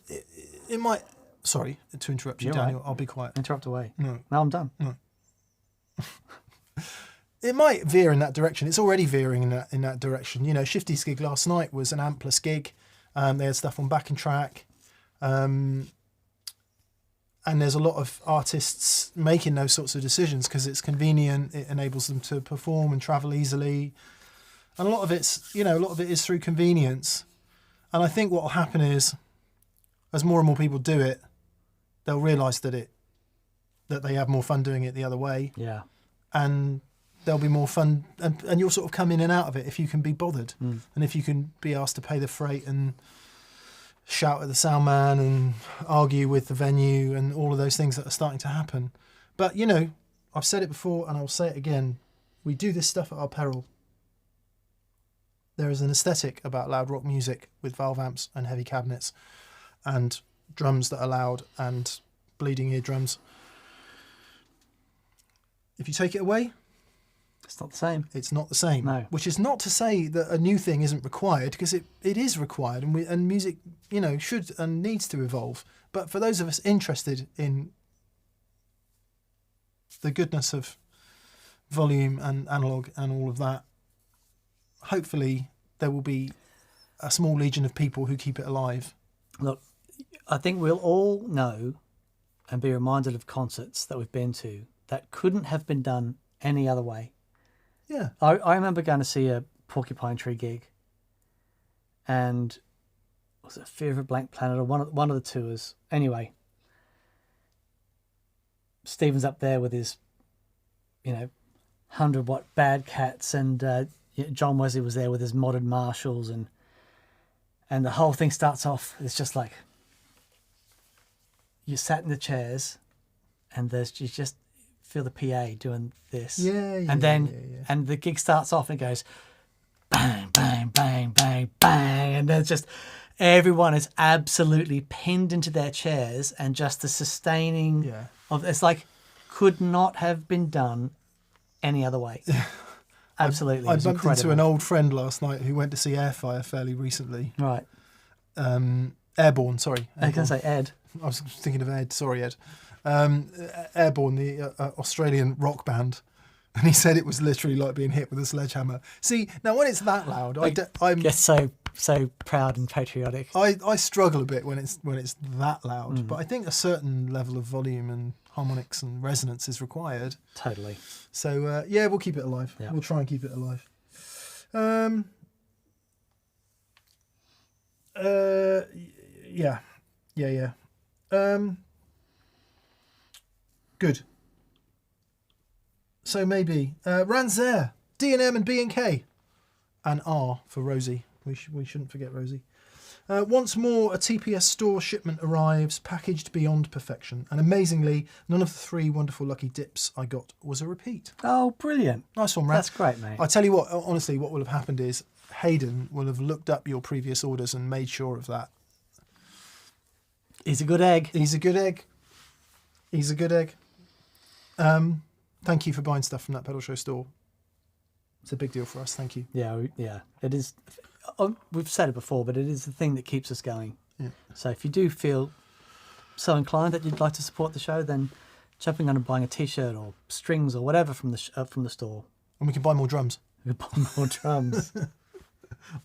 B: sorry to interrupt you,
A: You're
B: Daniel,
A: right.
B: I'll be quiet.
A: Interrupt away.
B: No.
A: I'm done.
B: It might veer in that direction. It's already veering in that direction. You know, Shifty's gig last night was an ampless gig. They had stuff on backing track. And there's a lot of artists making those sorts of decisions because it's convenient. It enables them to perform and travel easily. And a lot of it is through convenience. And I think what will happen is, as more and more people do it, they'll realise that they have more fun doing it the other way.
A: Yeah.
B: And there'll be more fun, and you'll sort of come in and out of it if you can be bothered, and if you can be asked to pay the freight and shout at the sound man and argue with the venue and all of those things that are starting to happen. But you know, I've said it before and I'll say it again, we do this stuff at our peril. There is an aesthetic about loud rock music with valve amps and heavy cabinets and drums that are loud and bleeding eardrums. If you take it away,
A: It's not the same.
B: it's not the same.
A: No.
B: Which is not to say that a new thing isn't required, because it is required, and music, you know, should and needs to evolve. But for those of us interested in the goodness of volume and analog and all of that, hopefully there will be a small legion of people who keep it alive.
A: Look, I think we'll all know and be reminded of concerts that we've been to that couldn't have been done any other way.
B: Yeah.
A: I remember going to see a Porcupine Tree gig, and was it Fear of a Blank Planet or one of the tours? Anyway, Stephen's up there with his, 100-watt Bad Cats, and John Wesley was there with his modded Marshalls, and the whole thing starts off. It's just like you sat in the chairs, and you just feel the PA doing this. And then and the gig starts off and it goes bang, bang, bang, bang, bang. And then just everyone is absolutely pinned into their chairs, and just the sustaining of it's like could not have been done any other way. Absolutely.
B: I
A: It was
B: bumped
A: incredible.
B: into an old friend last night who went to see Airfire fairly recently.
A: Right.
B: Airborne, sorry.
A: I was going to say Ed.
B: I was thinking of Ed, sorry Ed. Airborne, the Australian rock band, and he said it was literally like being hit with a sledgehammer. See, now when it's that loud, I'm
A: Yes, so so proud and patriotic.
B: I struggle a bit when it's that loud, but I think a certain level of volume and harmonics and resonance is required.
A: Totally.
B: So yeah, we'll keep it alive.
A: Yeah.
B: We'll try and keep it alive. Yeah. Good. So maybe Ranzer, D&M and B&K, and R for Rosie. We shouldn't forget Rosie. Once more, a TPS store shipment arrives, packaged beyond perfection. And amazingly, none of the 3 wonderful lucky dips I got was a repeat.
A: Oh, brilliant.
B: Nice one, Ran.
A: That's great, mate.
B: I tell you what, honestly, what will have happened is Hayden will have looked up your previous orders and made sure of that.
A: He's a good egg.
B: He's a good egg. He's a good egg. Thank you for buying stuff from that pedal show store. It's a big deal for us. Thank you.
A: Yeah. It is. We've said it before, but it is the thing that keeps us going.
B: Yeah.
A: So if you do feel so inclined that you'd like to support the show, then jumping on and buying a T-shirt or strings or whatever from the store.
B: And we can buy more drums.
A: We can buy more drums.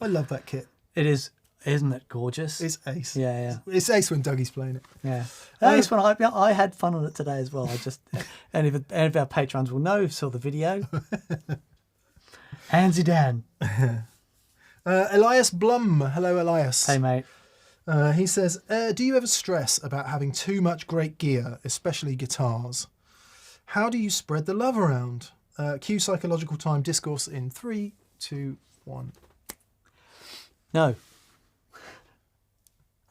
B: I love that kit.
A: It is, isn't it gorgeous?
B: It's ace.
A: Yeah.
B: It's ace when Dougie's playing it.
A: Yeah. Ace when I had fun on it today as well. I just any of our patrons will know who saw the video. Handsy Dan.
B: Elias Blum. Hello, Elias.
A: Hey, mate.
B: He says, do you ever stress about having too much great gear, especially guitars? How do you spread the love around? Cue psychological time discourse in 3, 2, 1.
A: No.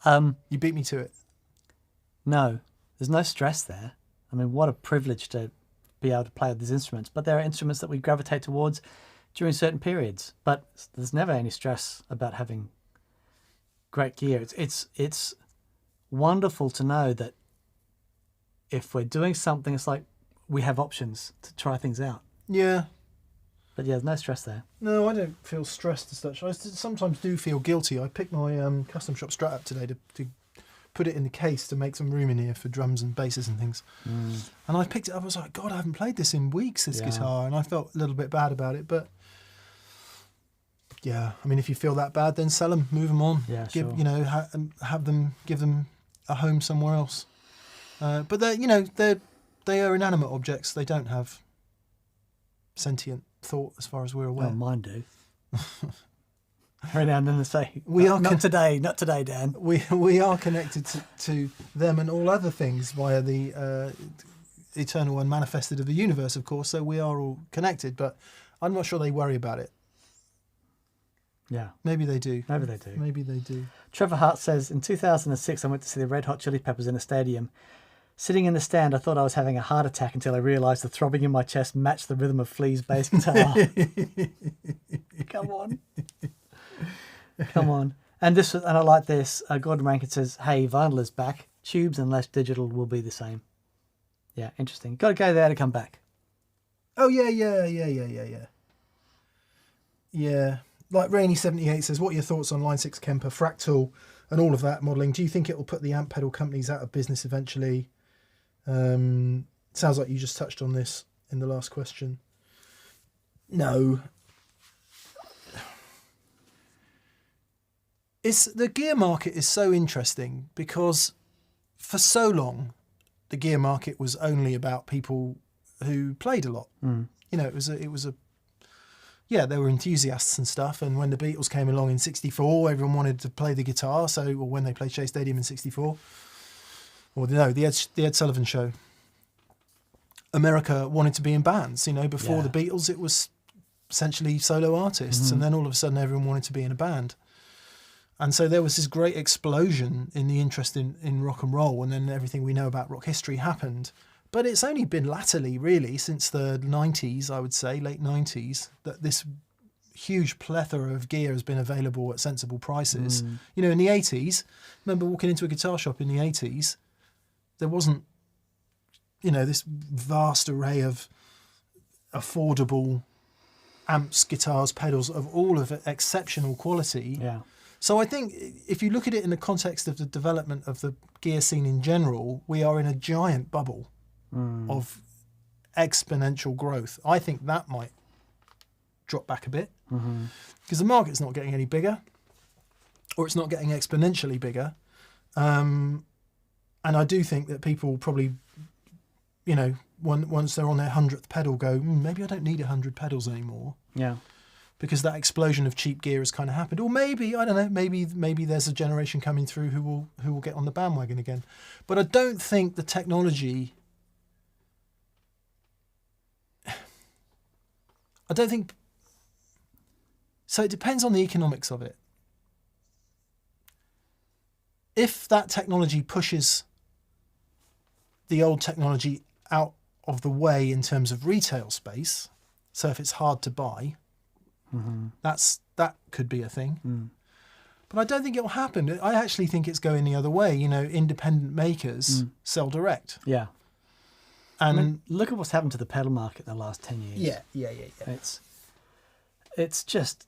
B: You beat me to it.
A: No. There's no stress there. I mean, what a privilege to be able to play with these instruments. But there are instruments that we gravitate towards during certain periods. But there's never any stress about having great gear. It's wonderful to know that if we're doing something, it's like we have options to try things out.
B: Yeah.
A: But yeah, there's no stress there.
B: No, I don't feel stressed as such. I sometimes do feel guilty. I picked my custom shop Strat up today to put it in the case to make some room in here for drums and basses and things. And I picked it up. I was like, God, I haven't played this in weeks, this guitar. And I felt a little bit bad about it. But yeah, I mean, if you feel that bad, then sell them, move them on.
A: Yeah,
B: give,
A: sure.
B: You know, give them a home somewhere else. But they are inanimate objects. They don't have sentient thought, as far as we're aware.
A: Well, mine do. Every now and then they say, not today, Dan.
B: We are connected to them and all other things via the eternal and manifested of the universe, of course. So we are all connected, but I'm not sure they worry about it.
A: Yeah.
B: Maybe they do.
A: Maybe they do.
B: do.
A: Trevor Hart says, in 2006, I went to see the Red Hot Chili Peppers in a stadium. Sitting in the stand, I thought I was having a heart attack until I realised the throbbing in my chest matched the rhythm of Flea's bass guitar. Come on. And I like this. Gordon Rankin says, hey, vinyl is back. Tubes and less digital will be the same. Yeah, interesting. Got to go there to come back.
B: Oh, yeah. Yeah. Like Rainy78 says, what are your thoughts on Line 6 Kemper, Fractal, and all of that modelling? Do you think it will put the amp pedal companies out of business eventually? Sounds like you just touched on this in the last question. No. The gear market is so interesting because for so long, the gear market was only about people who played a lot. You know, there were enthusiasts and stuff. And when the Beatles came along in '64, everyone wanted to play the guitar. Or when they played Shea Stadium in '64, or no, the Ed Sullivan Show. America wanted to be in bands. You know, before the Beatles, it was essentially solo artists, and then all of a sudden, everyone wanted to be in a band. And so there was this great explosion in the interest in rock and roll, and then everything we know about rock history happened. But it's only been latterly, really, since the 90s, I would say, late 90s, that this huge plethora of gear has been available at sensible prices. You know, in the 80s, remember walking into a guitar shop in the 80s, there wasn't, you know, this vast array of affordable amps, guitars, pedals of all of exceptional quality.
A: Yeah.
B: So I think if you look at it in the context of the development of the gear scene in general, we are in a giant bubble of exponential growth. I think that might drop back a bit because the market's not getting any bigger. or it's not getting exponentially bigger. And I do think that people probably, once they're on their 100th pedal, go, maybe I don't need 100 pedals anymore.
A: Yeah.
B: Because that explosion of cheap gear has kind of happened. Or maybe, I don't know, maybe there's a generation coming through who will get on the bandwagon again. But I don't think the technology... I don't think... So it depends on the economics of it. If that technology pushes the old technology out of the way in terms of retail space, so if it's hard to buy, that could be a thing. But I don't think it'll happen. I actually think it's going the other way. Independent makers sell direct.
A: Yeah.
B: And
A: I mean, look at what's happened to the pedal market in the last 10 years.
B: Yeah.
A: It's just,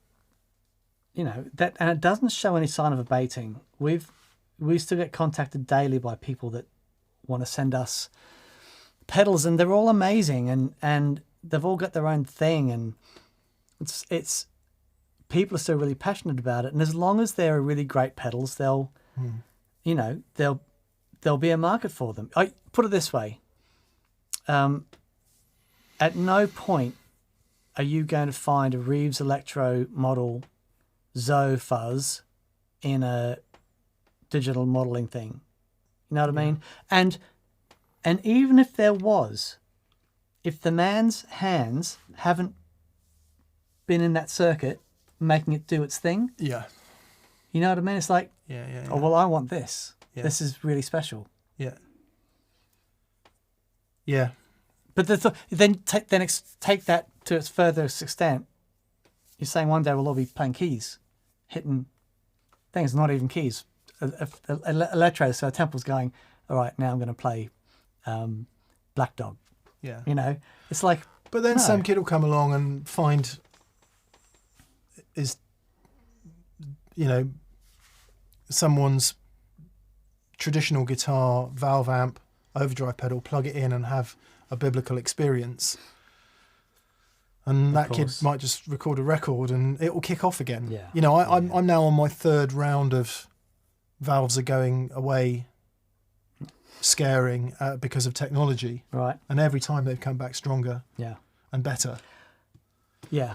A: that, and it doesn't show any sign of abating. We still get contacted daily by people that want to send us pedals, and they're all amazing, and they've all got their own thing, and it's people are still really passionate about it. And as long as they're really great pedals, there'll be a market for them. I put it this way. At no point are you going to find a Reeves Electro model Zoe fuzz in a digital modeling thing. You know what I mean? And even if there was, if the man's hands haven't been in that circuit making it do its thing,
B: yeah.
A: You know what I mean? It's like,
B: yeah.
A: oh, well, I want this.
B: Yeah.
A: This is really special.
B: Yeah. Yeah.
A: But then take that to its furthest extent. You're saying one day we'll all be playing keys, hitting things, not even keys, electro. So Temple's going, all right, now I'm going to play Black Dog.
B: Yeah.
A: It's like.
B: But then some kid will come along and find someone's traditional guitar, valve amp, overdrive pedal, plug it in and have a biblical experience. And that kid might just record a record and it will kick off again.
A: Yeah.
B: I'm now on my third round of valves are going away, scaring because of technology.
A: Right.
B: And every time they've come back stronger.
A: Yeah.
B: And better.
A: Yeah.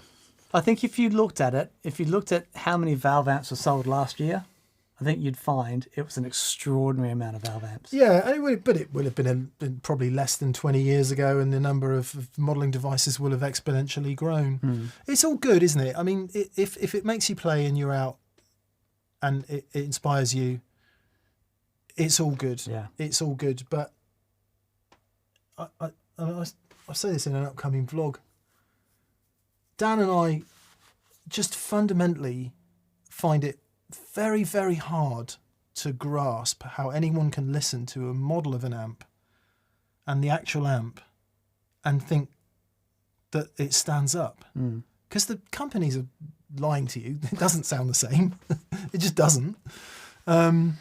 A: I think if you looked at how many valve amps were sold last year, I think you'd find it was an extraordinary amount of valve amps.
B: Yeah, but it would have been probably less than 20 years ago, and the number of modelling devices will have exponentially grown. It's all good, isn't it? I mean, if it makes you play and you're out and it inspires you, it's all good.
A: Yeah.
B: It's all good. But I'll say this in an upcoming vlog. Dan and I just fundamentally find it very, very hard to grasp how anyone can listen to a model of an amp and the actual amp and think that it stands up. Because the companies are lying to you. It doesn't sound the same. It just doesn't. And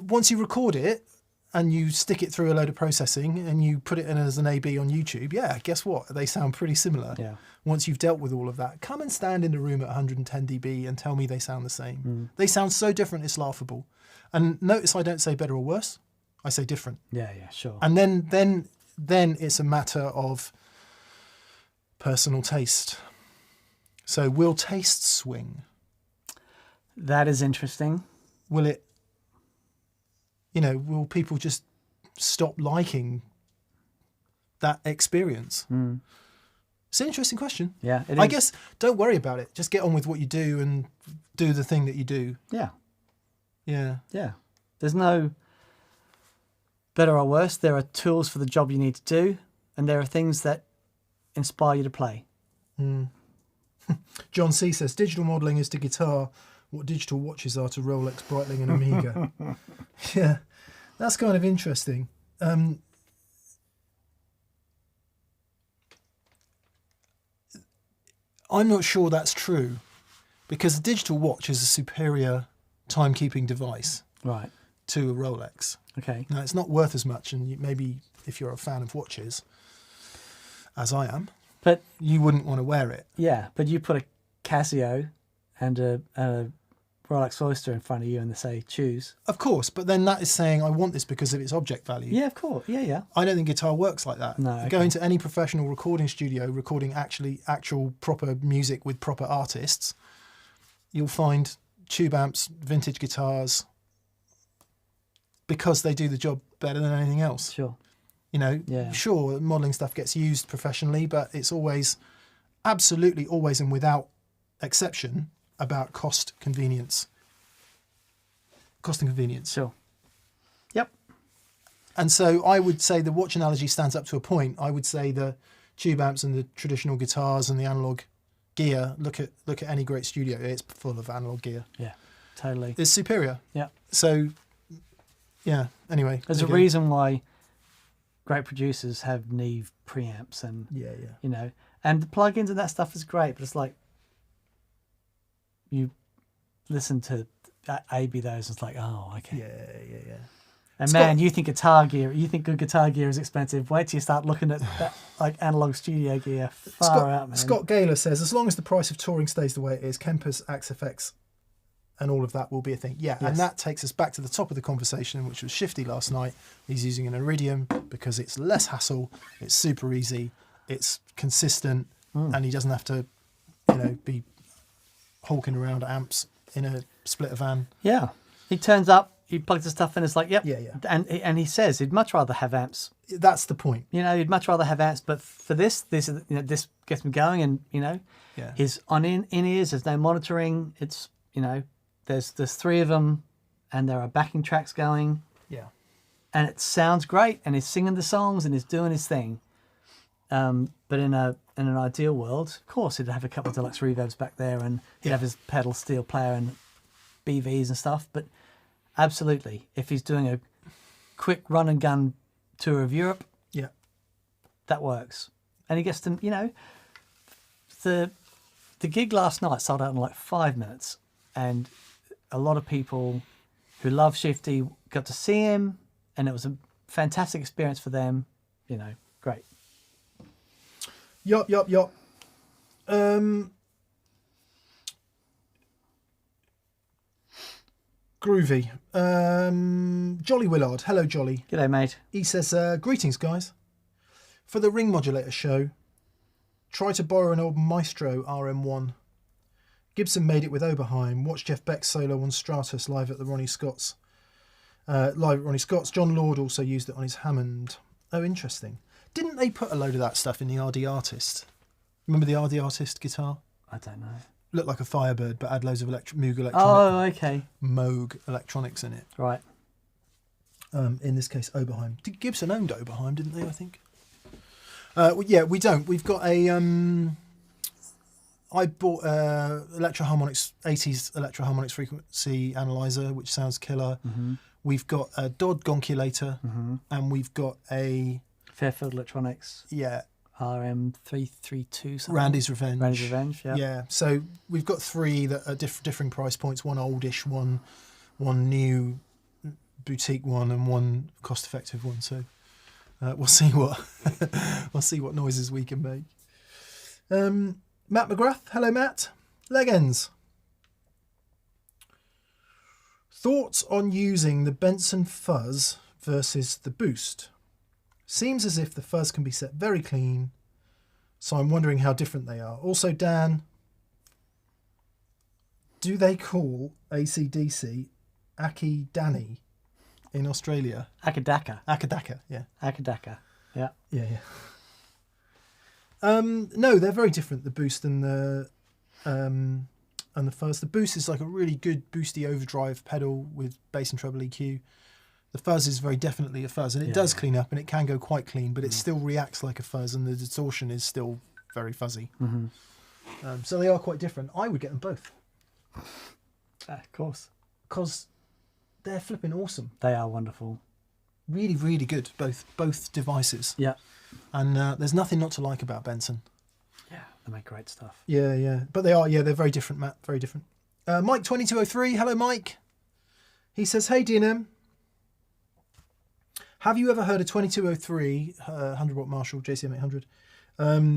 B: once you record it and you stick it through a load of processing and you put it in as an A/B on YouTube, guess what? They sound pretty similar.
A: Yeah.
B: Once you've dealt with all of that, come and stand in the room at 110 dB and tell me they sound the same. They sound so different, it's laughable. And notice I don't say better or worse. I say different.
A: Yeah, sure.
B: And then it's a matter of personal taste. So will taste swing?
A: That is interesting.
B: Will it, will people just stop liking that experience? It's an interesting question.
A: Yeah, it is.
B: I guess don't worry about it. Just get on with what you do and do the thing that you do.
A: Yeah.
B: Yeah.
A: Yeah. There's no better or worse. There are tools for the job you need to do, and there are things that inspire you to play.
B: John C says, digital modelling is to guitar what digital watches are to Rolex, Breitling and Omega. Yeah, that's kind of interesting. I'm not sure that's true, because a digital watch is a superior timekeeping device to a Rolex.
A: Okay.
B: Now, it's not worth as much, and maybe if you're a fan of watches, as I am,
A: but
B: you wouldn't want to wear it.
A: Yeah, but you put a Casio and a Rolex Oyster in front of you and they say choose.
B: Of course, but then that is saying I want this because of its object value.
A: Yeah, of course. Yeah.
B: I don't think guitar works like that.
A: No, okay.
B: Go into any professional recording studio, recording actual proper music with proper artists, you'll find tube amps, vintage guitars, because they do the job better than anything else.
A: Sure.
B: Yeah. Sure, modelling stuff gets used professionally, but it's always, absolutely always and without exception, about cost and convenience.
A: Sure. Yep.
B: And so I would say the watch analogy stands up to a point. I would say the tube amps and the traditional guitars and the analog gear, look at any great studio, it's full of analog gear.
A: Yeah, totally.
B: It's superior.
A: Yeah.
B: So, yeah, anyway.
A: There's a reason why great producers have Neve preamps and, and the plugins and that stuff is great, but it's like you listen to A-B those, it's like, oh, okay.
B: Yeah.
A: And you think good guitar gear is expensive. Wait till you start looking at that, like analog studio gear. Far out, man.
B: Scott Gaylor says, as long as the price of touring stays the way it is, Kempers, Axe FX, and all of that will be a thing. Yeah, yes. And that takes us back to the top of the conversation, which was Shifty last night. He's using an Iridium because it's less hassle, it's super easy, it's consistent, and he doesn't have to, be hawking around amps in a splitter van.
A: Yeah, he turns up. He plugs the stuff in. It's like, yep.
B: Yeah.
A: And he says he'd much rather have amps.
B: That's the point.
A: He'd much rather have amps. But for this this gets me going. And his on in ears. There's no monitoring. It's there's 3 of them, and there are backing tracks going.
B: Yeah.
A: And it sounds great. And he's singing the songs and he's doing his thing. But in an ideal world, of course, he'd have a couple of deluxe reverbs back there, and he'd have his pedal steel player and BVs and stuff. But absolutely, if he's doing a quick run and gun tour of Europe, that works. And he gets to, the gig last night sold out in like 5 minutes, and a lot of people who love Shifty got to see him, and it was a fantastic experience for them. Great.
B: Yup. Groovy. Jolly Willard. Hello, Jolly.
A: G'day, mate.
B: He says, greetings, guys. For the ring modulator show, try to borrow an old Maestro RM1. Gibson made it with Oberheim. Watch Jeff Beck's solo on Stratus live at the Ronnie Scott's. John Lord also used it on his Hammond. Oh, interesting. Didn't they put a load of that stuff in the RD Artist? Remember the RD Artist guitar?
A: I don't know.
B: Looked like a Firebird, but had loads of Moog electronics in it.
A: Right.
B: In this case, Oberheim. Gibson owned Oberheim, didn't they, I think? We don't. We've got a... I bought Electro-Harmonix, 80s Electro-Harmonix frequency analyzer, which sounds killer.
A: Mm-hmm.
B: We've got a Dodd Gonculator, and we've got a...
A: Fairfield Electronics.
B: Yeah.
A: RM332 something.
B: Randy's Revenge,
A: yeah.
B: Yeah, so we've got 3 that are differing price points, one oldish, one new boutique one, and one cost-effective one. So we'll see what noises we can make. Matt McGrath, hello Matt. Legends. Thoughts on using the Benson fuzz versus the boost? Seems as if the fuzz can be set very clean, so I'm wondering how different they are. Also, Dan, do they call AC/DC Aki Dani in Australia?
A: Akadaka,
B: yeah.
A: Akadaka, yeah.
B: Yeah. No, they're very different, the boost and the fuzz. The boost is like a really good boosty overdrive pedal with bass and treble EQ. The fuzz is very definitely a fuzz, and it does clean up, and it can go quite clean, but it still reacts like a fuzz, and the distortion is still very fuzzy.
A: Mm-hmm.
B: So they are quite different. I would get them both.
A: Of course.
B: Because they're flipping awesome.
A: They are wonderful.
B: Really, really good, both devices.
A: Yeah.
B: And there's nothing not to like about Benson.
A: Yeah, they make great stuff.
B: Yeah. But they are, they're very different, Matt, very different. Mike2203, hello Mike. He says, hey DNM. Have you ever heard a 2203 100 watt Marshall JCM 800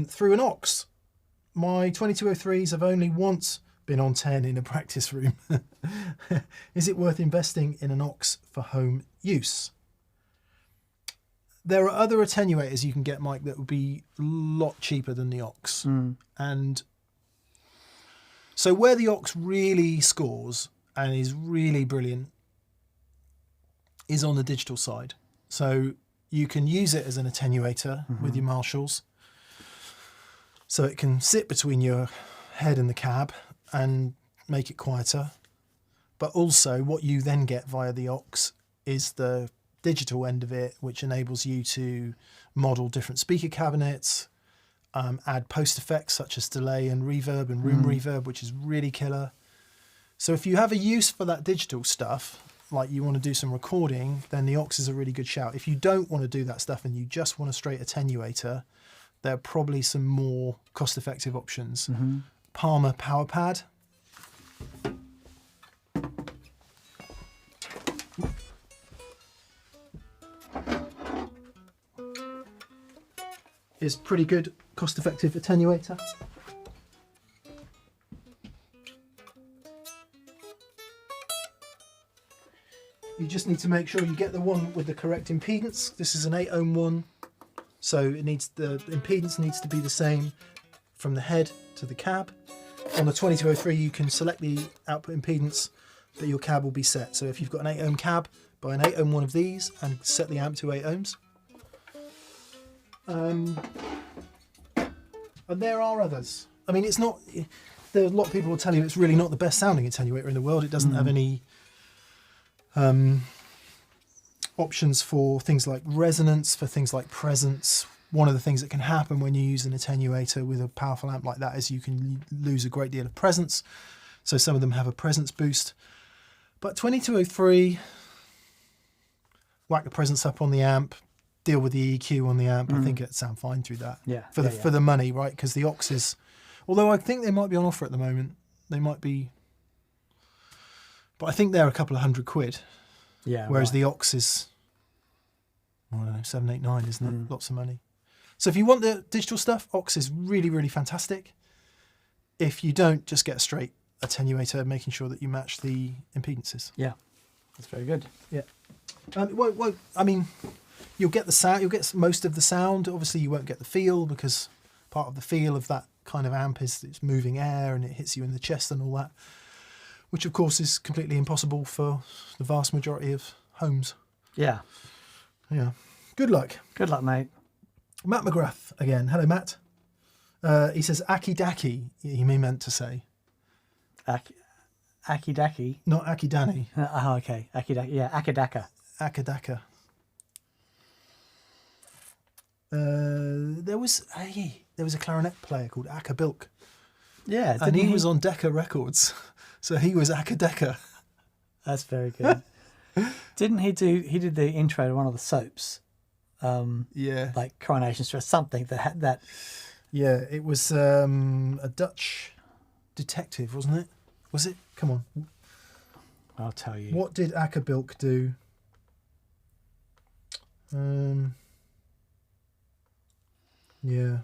B: through an aux? My 2203s have only once been on 10 in a practice room. Is it worth investing in an aux for home use? There are other attenuators you can get, Mike, that would be a lot cheaper than the aux. And so where the aux really scores and is really brilliant is on the digital side. So you can use it as an attenuator with your Marshalls. So it can sit between your head and the cab and make it quieter. But also what you then get via the aux is the digital end of it, which enables you to model different speaker cabinets, add post effects such as delay and reverb and room reverb, which is really killer. So if you have a use for that digital stuff, like you want to do some recording, then the aux is a really good shout. If you don't want to do that stuff and you just want a straight attenuator, there are probably some more cost-effective options. Palmer Power Pad. Is pretty good cost-effective attenuator. You just need to make sure you get the one with the correct impedance. This is an 8 ohm one, so it needs the impedance needs to be the same from the head to the cab. On the 2203 you can select the output impedance, but your cab will be set. So if you've got an 8 ohm cab, buy an 8 ohm one of these and set the amp to 8 ohms. And there are others. I mean, it's not. There are a lot of people will tell you it's really not the best sounding attenuator in the world. It doesn't have any options for things like resonance, for things like presence. One of the things that can happen when you use an attenuator with a powerful amp like that is you can lose a great deal of presence. So some of them have a presence boost. But 2203, whack the presence up on the amp, deal with the EQ on the amp. I think it'd sound fine through that.
A: Yeah.
B: For the money, right? Because the aux is, although I think they might be on offer at the moment. They might be, but I think they're a couple of £100.
A: Yeah.
B: Whereas
A: right.
B: the aux is, I don't know, 7, 8, 9, isn't it? Lots of money. So if you want the digital stuff, aux is really, really fantastic. If you don't, just get a straight attenuator, making sure that you match the impedances.
A: Yeah. That's very good.
B: Yeah. I mean, you'll get the sound. You'll get most of the sound. Obviously, you won't get the feel because part of the feel of that kind of amp is it's moving air and it hits you in the chest and all that, which of course is completely impossible for the vast majority of homes.
A: Yeah.
B: Yeah. Good luck.
A: Good luck, mate.
B: Matt McGrath again. Hello, Matt. He says Aki Daki. He meant to say.
A: Aki Daki.
B: Not Aki Dani.
A: Oh, okay. Aki Daki. Yeah, Akadaka.
B: Akadaka. There was a clarinet player called Aka Bilk.
A: Yeah.
B: And he was on Decca Records. So he was Akadeka.
A: That's very good. He did the intro to one of the soaps.
B: Yeah.
A: Like Coronation Street or something that had that.
B: Yeah, it was a Dutch detective, wasn't it? Was it? Come on.
A: I'll tell you.
B: What did Aka Bilk do? Yeah.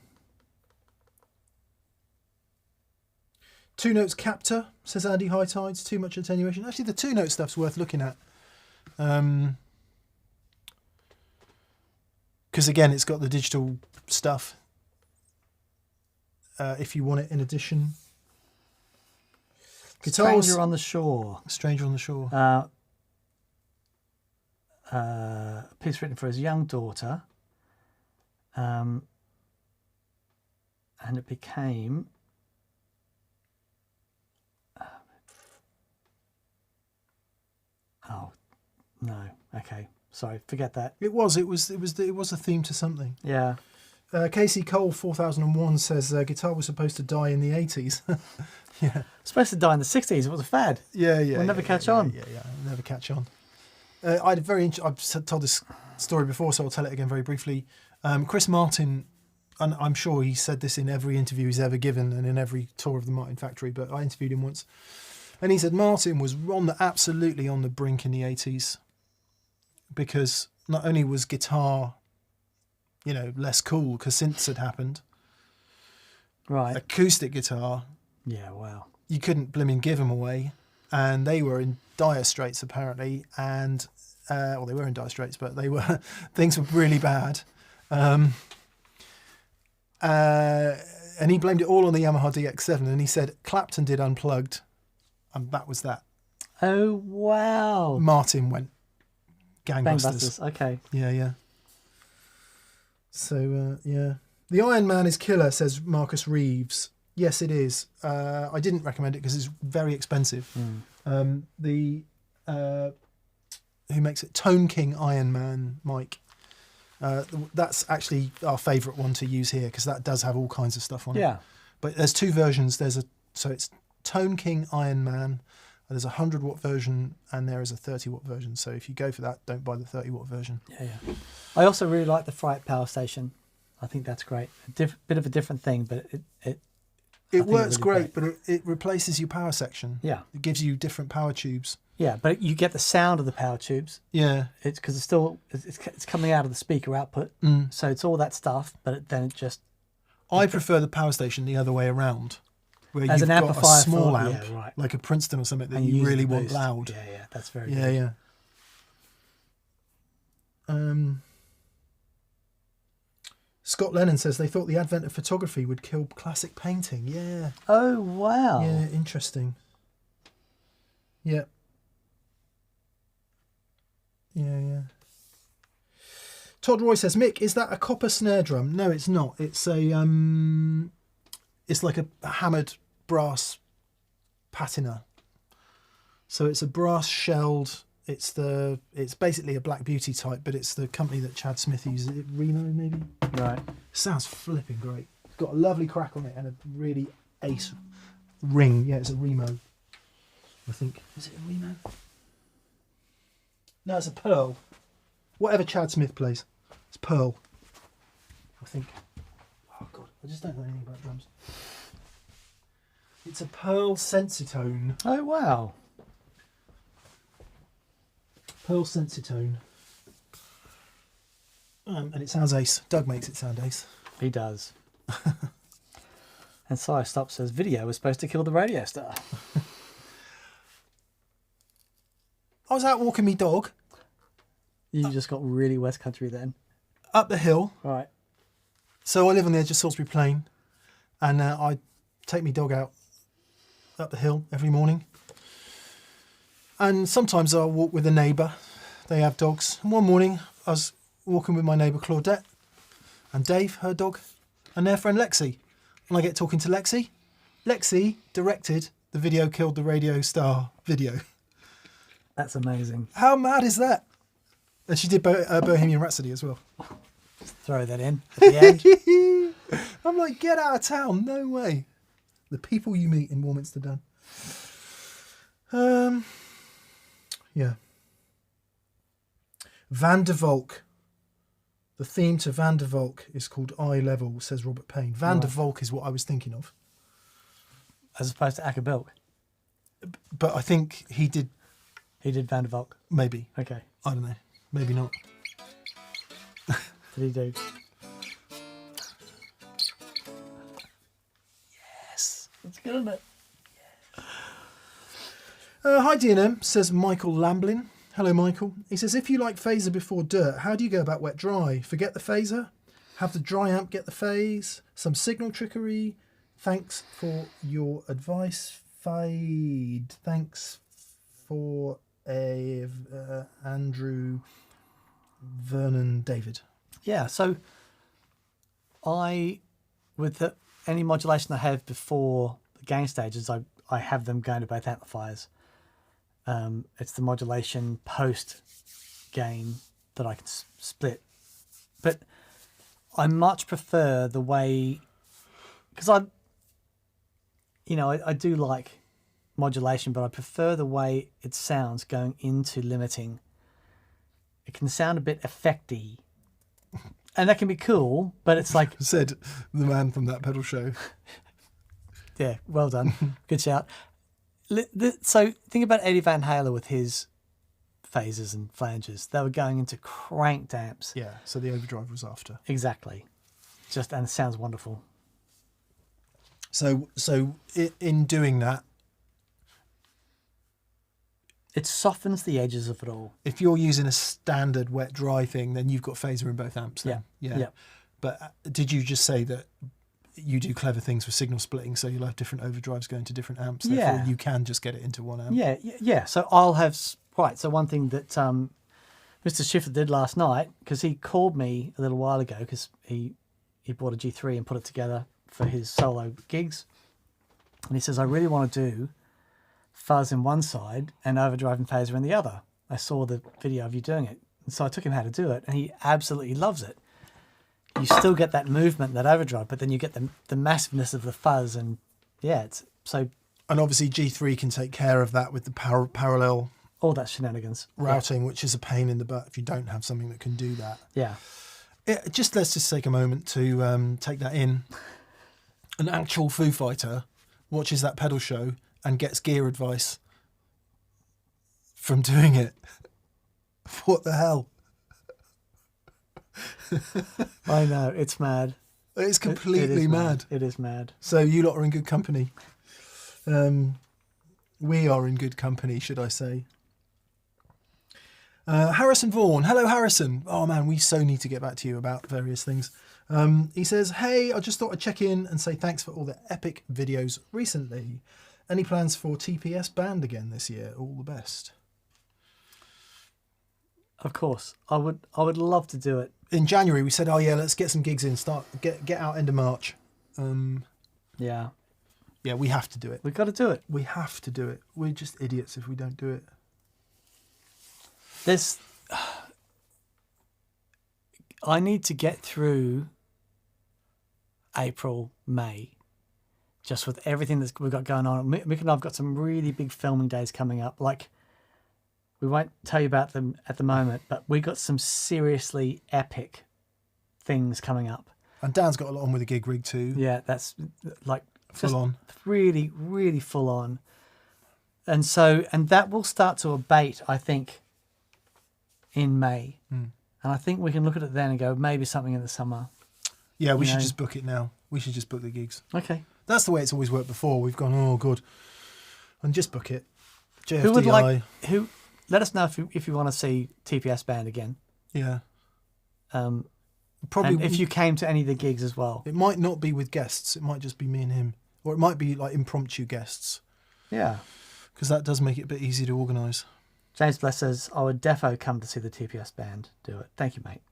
B: Two notes captor, says Andy High Tides. Too much attenuation. Actually, the two note stuff's worth looking at. Because again, it's got the digital stuff. If you want it in addition. Guitars.
A: Stranger on the Shore.
B: Stranger on the Shore.
A: A piece written for his young daughter. And it became... Oh, no. Okay. Sorry. Forget that.
B: It was a theme to something.
A: Yeah.
B: Casey Cole 4001 says guitar was supposed to die in the 80s. Yeah.
A: Supposed to die in the 60s. It was a fad.
B: Yeah.
A: We'll never catch on.
B: Yeah. Never catch on. I've told this story before, so I'll tell it again very briefly. Chris Martin, and I'm sure he said this in every interview he's ever given and in every tour of the Martin factory, but I interviewed him once. And he said Martin was absolutely on the brink in the 80s because not only was guitar, less cool because synths had happened.
A: Right.
B: Acoustic guitar
A: Yeah, wow.
B: You couldn't blimmin' give them away, and they were in dire straits apparently, and well, they were in dire straits, but they were things were really bad. And he blamed it all on the Yamaha DX7, and he said Clapton did Unplugged, and that was that.
A: Oh, wow.
B: Martin went gangbusters.
A: Okay.
B: Yeah. So, yeah. The Iron Man is killer, says Marcus Reeves. Yes, it is. I didn't recommend it because it's very expensive. The who makes it? Tone King Iron Man, Mike. That's actually our favourite one to use here because that does have all kinds of stuff on it.
A: Yeah.
B: But there's two versions. So it's Tone King Iron Man. There's a 100-watt version and there is a 30-watt version. So if you go for that, don't buy the 30-watt version.
A: Yeah. I also really like the Fright Power Station. I think that's great. Bit of a different thing, but
B: it works great, but it replaces your power section.
A: Yeah.
B: It gives you different power tubes.
A: Yeah, but you get the sound of the power tubes.
B: Yeah.
A: It's because it's coming out of the speaker output. So it's all that stuff, but then it just...
B: I prefer the power station the other way around. Where
A: As
B: you've
A: an
B: got
A: amplifier
B: a small
A: for,
B: amp,
A: yeah, right.
B: like a Princeton or something that
A: And
B: you
A: use
B: really
A: the
B: want
A: boost.
B: loud.
A: Yeah, that's very good.
B: Yeah. Scott Lennon says they thought the advent of photography would kill classic painting. Yeah.
A: Oh, wow.
B: Yeah, interesting. Yeah. Yeah. Todd Roy says, Mick, is that a copper snare drum? No, it's not. It's it's like a hammered brass patina. So it's a brass shelled. It's basically a Black Beauty type, but it's the company that Chad Smith uses. It Remo maybe.
A: Right.
B: Sounds flipping great. It's got a lovely crack on it and a really ace ring. Yeah, it's a Remo. I think. Is it a Remo? No, it's a Pearl. Whatever Chad Smith plays, it's Pearl. I think. Oh God, I just don't know anything about drums. It's a Pearl Sensitone.
A: Oh, wow.
B: Pearl Sensitone. And it sounds ace. Doug makes it sound ace.
A: He does. And Sire Stop says, video was supposed to kill the radio star.
B: I was out walking my dog
A: You just got really West Country then.
B: up the hill.
A: Right.
B: So I live on the edge of Salisbury Plain, and I take my dog out up the hill every morning. And sometimes I'll walk with a neighbour. They have dogs. And one morning I was walking with my neighbour Claudette and Dave, her dog, and their friend Lexi. And I get talking to Lexi. Lexi directed the Video Killed the Radio Star video.
A: That's amazing.
B: How mad is that? And she did Bohemian Rhapsody as well.
A: Just throw that in at the end.
B: I'm like, get out of town. No way. The people you meet in Warminster Dun. Yeah. Van der Valk. The theme to Van der Valk is called Eye Level, says Robert Payne. Van der Valk is what I was thinking of.
A: As opposed to Acapulco.
B: But I think he did,
A: He did Van der Valk.
B: maybe.
A: Okay.
B: I don't know. Maybe not.
A: Did he do?
B: Yes.
A: That's good, isn't it?
B: Hi DNM, says Michael Lamblin. Hello Michael. He says, if you like phaser before dirt, how do you go about wet dry? Forget the phaser? Have the dry amp get the phase? Some signal trickery? Thanks for your advice. Fade. Thanks for Andrew Vernon David.
A: Yeah, so any modulation I have before the gain stages, I have them going to both amplifiers. It's the modulation post gain that I can split. But I much prefer the way, because I do like modulation, but I prefer the way it sounds going into limiting. It can sound a bit effecty, and that can be cool, but it's like...
B: Said the man from that pedal show.
A: Yeah, well done. Good shout. So think about Eddie Van Halen with his phasers and flanges. They were going into cranked amps.
B: Yeah, so the overdrive was after.
A: Exactly. And it sounds wonderful.
B: So in doing that,
A: It softens the edges of it all.
B: if you're using a standard wet dry thing, then you've got phaser in both amps.
A: Yeah.
B: Then.
A: Yeah.
B: But did you just say that you do clever things with signal splitting, so you'll have different overdrives going to different amps? Therefore,
A: Yeah.
B: you can just get it into one amp.
A: Yeah. So I'll have So one thing that Mr. Schiffer did last night, because he called me a little while ago, because he bought a G3 and put it together for his solo gigs, and he says, I really want to do fuzz in one side and overdrive and phaser in the other. I saw the video of you doing it, and so I took him how to do it, and he absolutely loves it. You still get that movement, that overdrive, but then you get the massiveness of the fuzz, and yeah, it's so.
B: And obviously G3 can take care of that with the parallel
A: All that shenanigans.
B: routing, which is a pain in the butt if you don't have something that can do that.
A: Yeah.
B: Let's just take a moment to take that in. An actual Foo Fighter watches that pedal show and gets gear advice from doing it. What the hell?
A: I know, it's mad.
B: It's completely
A: it is
B: mad.
A: It is mad.
B: So you lot are in good company. We are in good company, should I say. Harrison Vaughan. Hello, Harrison. Oh, man, we so need to get back to you about various things. He says, hey, I just thought I'd check in and say thanks for all the epic videos recently. Any plans for TPS Band again this year? All the best.
A: Of course. I would love to do it.
B: In January, we said, oh, yeah, let's get some gigs in. Get out end of March.
A: Yeah.
B: Yeah, we have to do it.
A: We've got to do it.
B: We have to do it. We're just idiots if we don't do it.
A: I need to get through April, May, just with everything that we've got going on. Mick and I've got some really big filming days coming up. Like, we won't tell you about them at the moment, but we got some seriously epic things coming up.
B: And Dan's got a lot on with the gig rig too.
A: Yeah, that's like
B: Full on.
A: Really, really full on. And that will start to abate, I think, in May. And I think we can look at it then and go, maybe something in the summer.
B: Yeah, we should just book it now. We should just book the gigs.
A: Okay.
B: That's the way it's always worked before. We've gone, oh, good. And just book it. JFDI.
A: Who would like... Let us know if you want to see TPS Band again.
B: Yeah.
A: Probably, and if you came to any of the gigs as well.
B: It might not be with guests. It might just be me and him. Or it might be like impromptu guests.
A: Yeah.
B: Because that does make it a bit easier to organise.
A: James Bless says, I would defo come to see the TPS Band do it. Thank you, mate.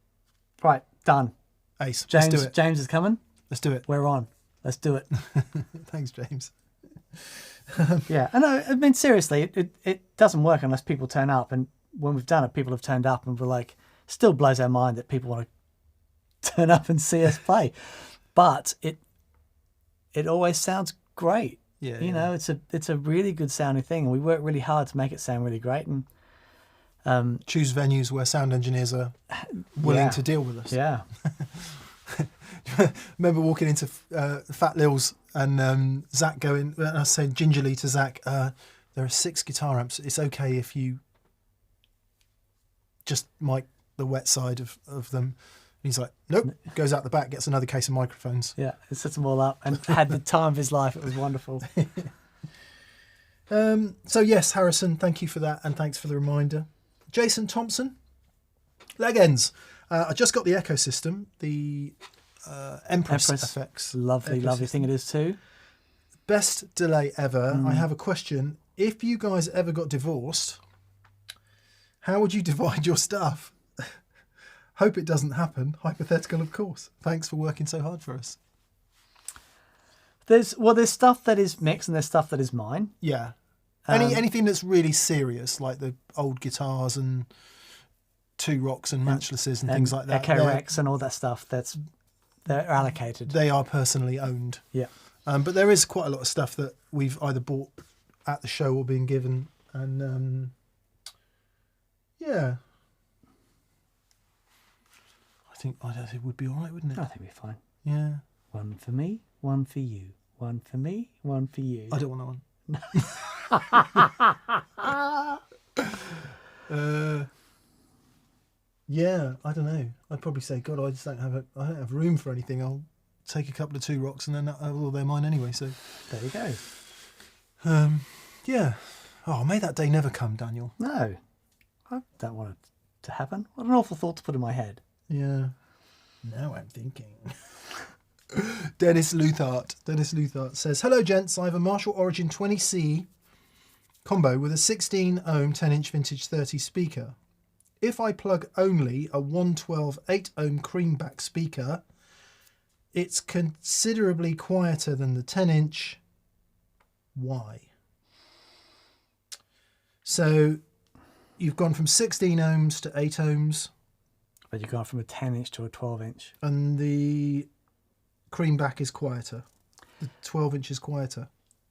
A: Right, done.
B: Ace,
A: James,
B: let's do it.
A: James is coming.
B: Let's do it.
A: We're on. Let's do it.
B: Thanks, James.
A: Yeah, I mean, seriously, it doesn't work unless people turn up. And when we've done it, people have turned up and we're like, still blows our mind that people want to turn up and see us play. But it always sounds great.
B: Yeah,
A: you know, it's a really good sounding thing. And we work really hard to make it sound really great. And
B: choose venues where sound engineers are willing to deal with us.
A: Yeah.
B: Remember walking into Fat Lil's and Zach going, and I was saying gingerly to Zach, there are 6 guitar amps. It's okay if you just mic the wet side of them. And he's like, nope. Goes out the back, gets another case of microphones.
A: Yeah, it sets them all up and had the time of his life. It was wonderful.
B: So yes, Harrison, thank you for that, and thanks for the reminder. Jason Thompson, leg ends. I just got the Echo System, the Empress effects.
A: Lovely thing it is too.
B: Best delay ever. I have a question. If you guys ever got divorced, how would you divide your stuff? Hope it doesn't happen. Hypothetical, of course. Thanks for working so hard for us.
A: There's stuff that is mixed and there's stuff that is mine.
B: Yeah. Anything that's really serious, like the old guitars and Two Rocks and Matchlesses and things like that.
A: Echo Rex and all that stuff, they're allocated.
B: They are personally owned.
A: Yeah.
B: But there is quite a lot of stuff that we've either bought at the show or been given. And yeah. I think it would be all right, wouldn't it?
A: I think we'd be fine.
B: Yeah.
A: One for me, one for you. One for me, one for you.
B: I don't want that one. Yeah, I don't know. I'd probably say, God, I don't have room for anything. I'll take a couple of 2 rocks, and then they're mine anyway. So
A: There you go.
B: yeah. Oh, may that day never come, Daniel.
A: No, I don't want it to happen. What an awful thought to put in my head.
B: Yeah. Now I'm thinking. Dennis Luthart says, hello, gents. I have a Marshall Origin 20C combo with a 16 ohm 10-inch vintage 30 speaker. If I plug only a 112 8 ohm creamback speaker, it's considerably quieter than the 10-inch. Why? So you've gone from 16 ohms to 8 ohms.
A: But you've gone from a 10-inch to a 12-inch.
B: And the creamback is quieter. The 12-inch is quieter.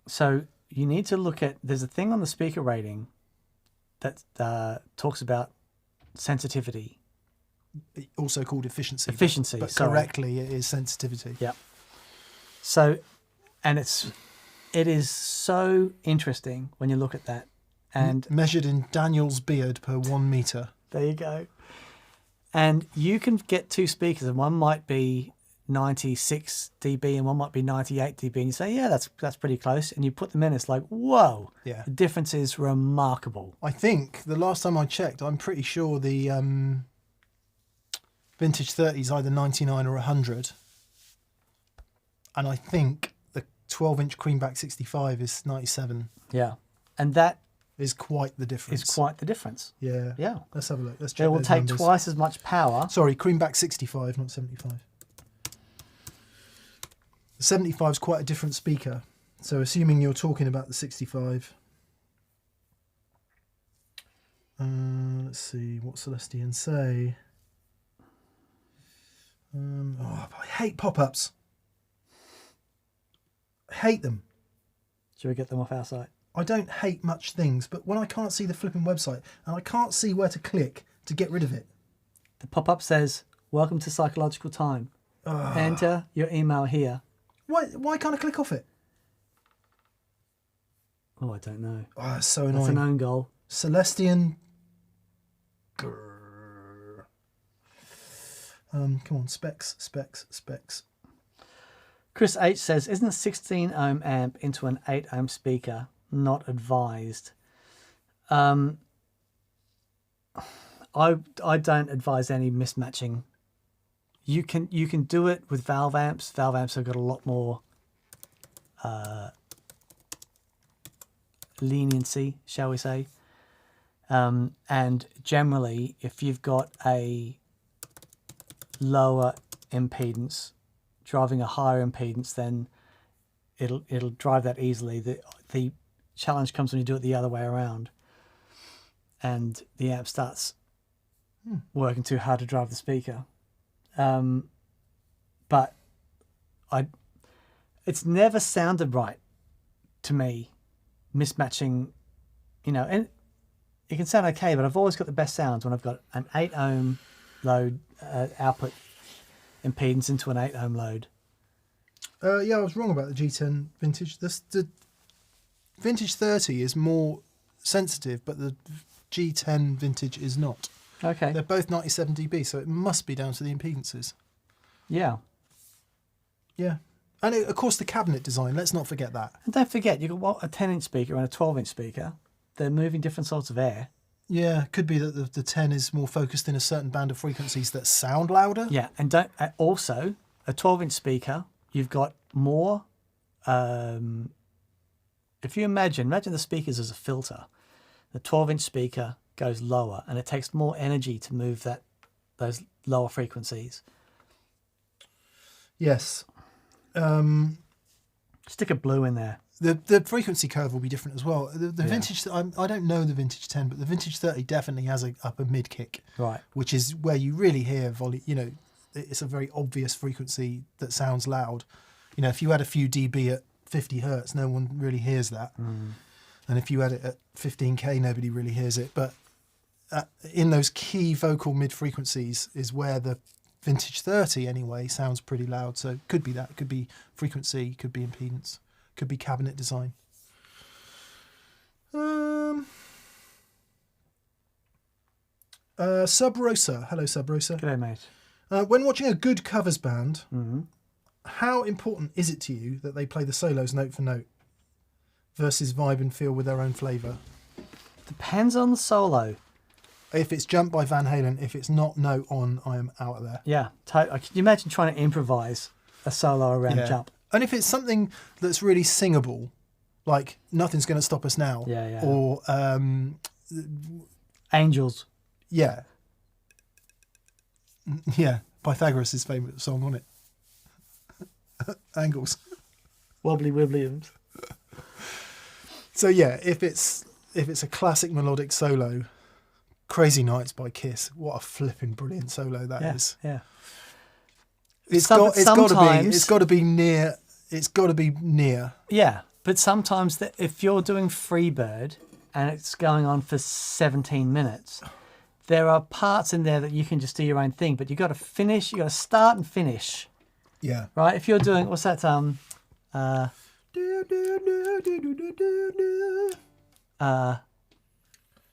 A: So you need to look at, there's a thing on the speaker rating that talks about sensitivity.
B: Also called efficiency.
A: Efficiency,
B: But
A: sorry.
B: correctly, it is sensitivity.
A: Yeah. So, and it is so interesting when you look at that. And
B: Measured in Daniel's beard per 1 meter.
A: there you go. And you can get 2 speakers, and one might be 96 dB and one might be 98 dB, and you say, yeah, that's pretty close. And you put them in, it's like, whoa,
B: Yeah.
A: the difference is remarkable.
B: I think the last time I checked, I'm pretty sure the vintage 30 is either 99 or 100. And I think the 12-inch creamback 65 is 97.
A: Yeah. And that
B: Is quite the difference.
A: is quite the difference.
B: Yeah.
A: Yeah.
B: Let's have a look. Let's check
A: It will
B: those
A: take
B: numbers.
A: twice as much power.
B: Sorry, creamback 65, not 75. The 75 is quite a different speaker. So assuming you're talking about the 65. Let's see, what Celestian say? I hate pop-ups. I hate them.
A: Should we get them off our site?
B: I don't hate much things, but when I can't see the flipping website and I can't see where to click to get rid of it.
A: The pop-up says, welcome to psychological time. Enter your email here.
B: Why can't I click off it?
A: Oh, I don't know.
B: Oh, that's so
A: That's an
B: annoying.
A: own goal.
B: Celestian. Come on, specs.
A: Chris H says, isn't a 16 ohm amp into an 8 ohm speaker not advised? I don't advise any mismatching. You can do it with valve amps. Valve amps have got a lot more leniency, shall we say. And generally, if you've got a lower impedance driving a higher impedance, then it'll drive that easily. The challenge comes when you do it the other way around, and the amp starts working too hard to drive the speaker. But it's never sounded right to me, mismatching, and it can sound okay, but I've always got the best sounds when I've got an 8 ohm load output impedance into an 8 ohm load.
B: Yeah, I was wrong about the G10 vintage. The vintage 30 is more sensitive, but the G10 vintage is not.
A: Okay.
B: They're both 97 dB, so it must be down to the impedances.
A: Yeah.
B: Yeah. And of course the cabinet design, let's not forget that.
A: And don't forget, you've got a 10-inch speaker and a 12-inch speaker. They're moving different sorts of air.
B: Yeah, could be that the 10 is more focused in a certain band of frequencies that sound louder.
A: Yeah, and also a 12-inch speaker, you've got more. If you imagine the speakers as a filter, the 12-inch speaker goes lower, and it takes more energy to move those lower frequencies.
B: Yes.
A: Stick a blue in there.
B: The frequency curve will be different as well. The vintage, I don't know the vintage 10, but the vintage 30 definitely has a upper mid kick,
A: Right.
B: which is where you really hear volume. It's a very obvious frequency that sounds loud. If you had a few dB at 50 hertz, no one really hears that. And if you had it at 15K, nobody really hears it. But in those key vocal mid frequencies is where the vintage 30 anyway sounds pretty loud. So it could be that, it could be frequency, could be impedance. Could be cabinet design. Sub Rosa. Hello, Sub Rosa.
A: G'day, mate.
B: When watching a good covers band, how important is it to you that they play the solos note for note versus vibe and feel with their own flavour?
A: Depends on the solo.
B: If it's Jump by Van Halen, if it's not note on, I am out of there.
A: Yeah. Can you imagine trying to improvise a solo around Jump?
B: And if it's something that's really singable, like Nothing's Gonna Stop Us Now, or
A: Angels.
B: Yeah, Pythagoras' favourite song on it. Angles.
A: Wobbly Wibblyums.
B: So yeah, if it's a classic melodic solo, Crazy Nights by Kiss, what a flipping brilliant solo that is.
A: Yeah.
B: It's got to be near. It's got to be near.
A: Yeah, but sometimes if you're doing Freebird and it's going on for 17 minutes, there are parts in there that you can just do your own thing, but you got to finish. You got to start and finish.
B: Yeah.
A: Right. If you're doing what's that?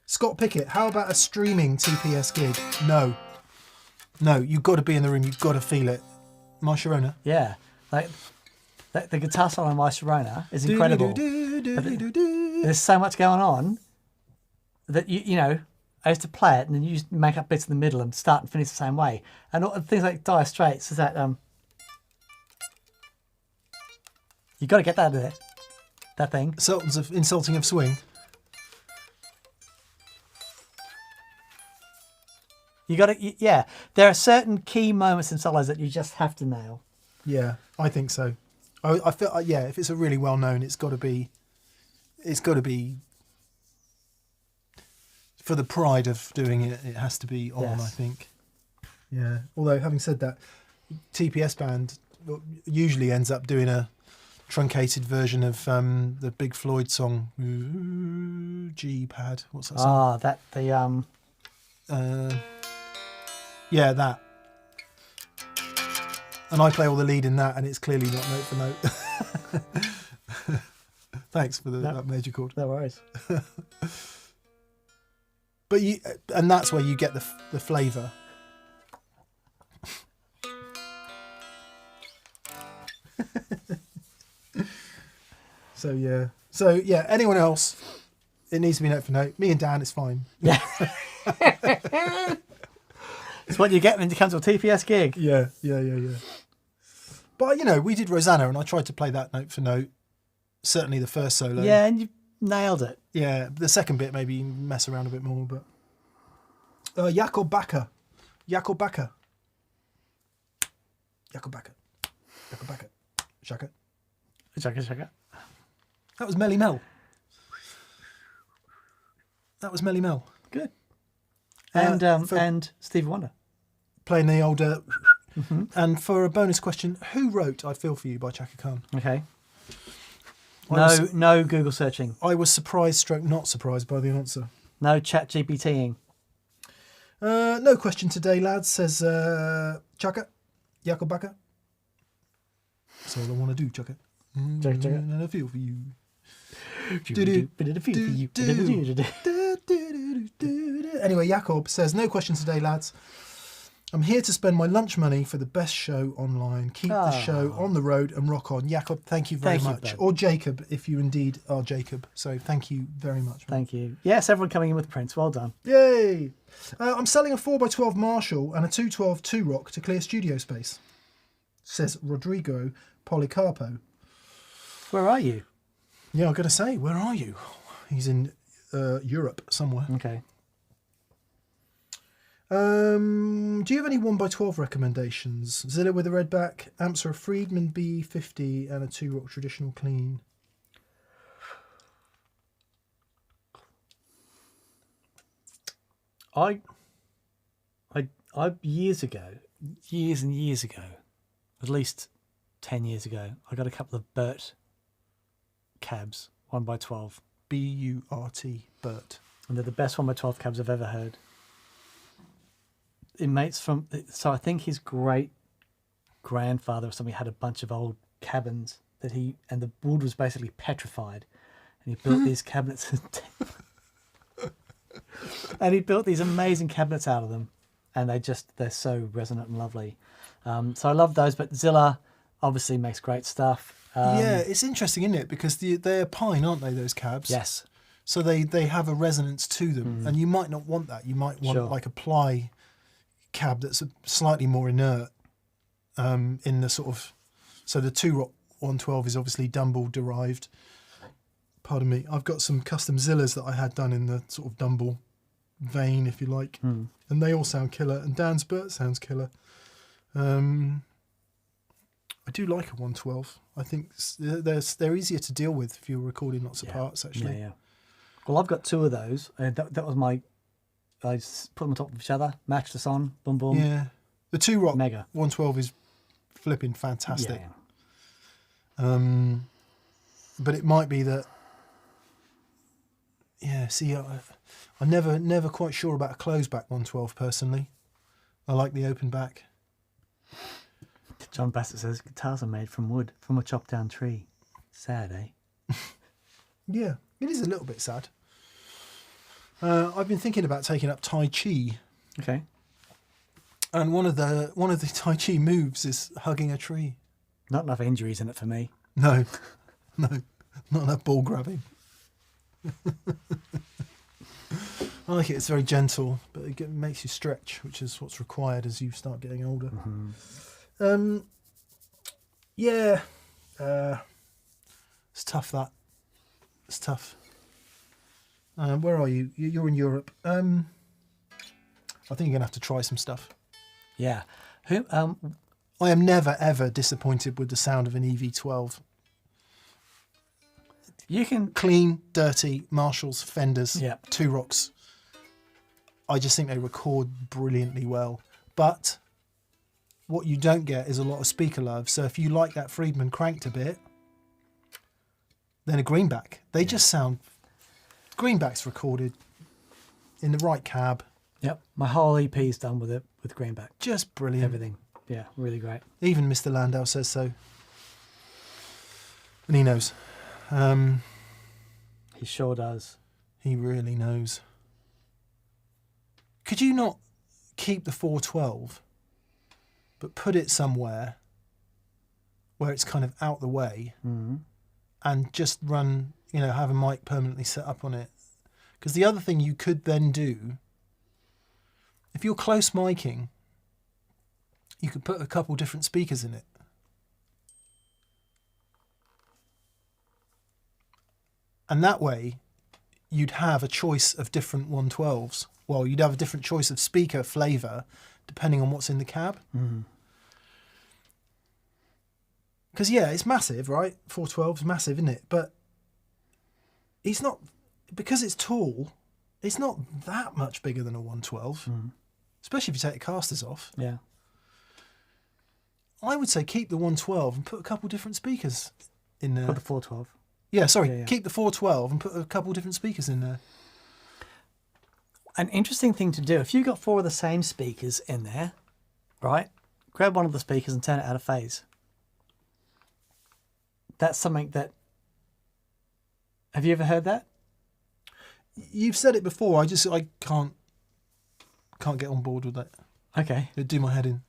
B: Scott Pickett. How about a streaming TPS gig? No. You've got to be in the room. You've got to feel it. My Sharona.
A: Yeah. Like the guitar solo on My Sharona is incredible. There's so much going on that you know. I used to play it and then you just make up bits in the middle and start and finish the same way. And things like Dire Straits is that you got to get that out of there. That thing.
B: Sultans of Insulting of Swing.
A: You got to, yeah. There are certain key moments in solos that you just have to nail.
B: Yeah, I think so. I feel if it's a really well known, it's got to be for the pride of doing it. It has to be on. Yes. I think. Yeah. Although having said that, TPS band usually ends up doing a truncated version of the Big Floyd song G Pad. What's that song? Yeah, that. And I play all the lead in that, and it's clearly not note for note. Thanks for that major chord.
A: No worries.
B: But and that's where you get the flavour. So yeah. Anyone else? It needs to be note for note. Me and Dan, it's fine.
A: Yeah. It's what you get when it comes to a TPS gig.
B: Yeah. But we did Rosanna, and I tried to play that note for note. Certainly the first solo.
A: Yeah, and you nailed it.
B: Yeah, the second bit maybe mess around a bit more, but Jakob Bakker. Shaka. That was Melly Mel.
A: Good. And Stevie Wonder.
B: Playing the older. And for a bonus question, who wrote I Feel For You by Chaka Khan?
A: Okay. No Google searching.
B: I was surprised, not surprised by the answer.
A: No chat GPTing.
B: No question today, lads, says Chaka. Jakob Bakker. That's all I want to do, Chaka.
A: Chaka.
B: And I feel for you. Anyway, Jakob says, no question today, lads. I'm here to spend my lunch money for the best show online. Keep the show on the road and rock on. Jakob, thank you very much. Or Jacob, if you indeed are Jacob. So thank you very much. Man.
A: Thank you. Yes, everyone coming in with prints. Well done.
B: Yay. I'm selling a 4x12 Marshall and a 212 2-Rock to clear studio space, says Rodrigo Policarpo.
A: Where are you?
B: Yeah, I'm going to say, where are you? He's in Europe somewhere.
A: Okay.
B: Do you have any 1x12 recommendations? Zilla with a red back, amps are a Friedman B50 and a 2-Rock traditional clean.
A: I years and years ago, at least 10 years ago, I got a couple of Burt cabs, 1x12.
B: B-U-R-T, Burt.
A: And they're the best 1x12 cabs I've ever heard. So I think his great grandfather or something had a bunch of old cabins and the wood was basically petrified, and he built these cabinets. And he built these amazing cabinets out of them, and they're so resonant and lovely. So I love those. But Zilla, obviously makes great stuff.
B: Yeah, it's interesting, isn't it? Because they're pine, aren't they, those cabs?
A: Yes.
B: So they have a resonance to them, and you might not want that. You might want
A: Sure.
B: like a ply cab that's slightly more inert in the sort of... So the 2-Rock 112 is obviously Dumble derived. Pardon me. I've got some custom Zillas that I had done in the sort of Dumble vein, if you like, and they all sound killer. And Dan's Burt sounds killer. I do like a 112. I think they're easier to deal with if you're recording lots of parts, actually.
A: Yeah. Well, I've got 2 of those. That was my... I just put them on top of each other, matched us on, boom, boom.
B: Yeah. The 2-Rock
A: Mega.
B: 112 is flipping fantastic.
A: Yeah.
B: But it might be that... Yeah, see, I'm never quite sure about a closed back 112 personally. I like the open back.
A: John Bassett says, guitars are made from wood, from a chopped down tree. Sad, eh?
B: Yeah, it is a little bit sad. I've been thinking about taking up Tai Chi,
A: Okay.
B: and one of the Tai Chi moves is hugging a tree.
A: Not enough injuries in it for me.
B: No, not enough ball grabbing. I like it. It's very gentle, but it makes you stretch, which is what's required as you start getting older. Yeah, it's tough. It's tough. Where are you? You're in Europe. I think you're gonna have to try some stuff.
A: Yeah.
B: I am never ever disappointed with the sound of an EV12.
A: You can...
B: Clean, dirty, Marshalls, Fenders,
A: Yeah.
B: 2-Rocks. I just think they record brilliantly well. But what you don't get is a lot of speaker love. So if you like that Friedman cranked a bit, then a Greenback. They just sound... Greenback's recorded in the right cab.
A: Yep. My whole EP's done with it, with Greenback.
B: Just brilliant.
A: Everything. Yeah, really great.
B: Even Mr. Landau says so. And he knows.
A: He sure does.
B: He really knows. Could you not keep the 412, but put it somewhere where it's kind of out the way, and just run, have a mic permanently set up on it? Because the other thing you could then do, if you're close miking, you could put a couple different speakers in it. And that way, you'd have a choice of different 112s. Well, you'd have a different choice of speaker flavour depending on what's in the cab. Because, yeah, it's massive, right? 412 is massive, isn't it? But it's not... Because it's tall, it's not that much bigger than a 112. Especially if you take the casters off.
A: Yeah.
B: I would say keep the 112 and put a couple different speakers in there.
A: Put the 412.
B: Yeah, sorry.
A: Yeah.
B: Keep the 412 and put a couple different speakers in there.
A: An interesting thing to do, if you've got 4 of the same speakers in there, right, grab one of the speakers and turn it out of phase. That's something that... Have you ever heard that?
B: You've said it before. I can't get on board with that.
A: Okay.
B: It'd do my head in.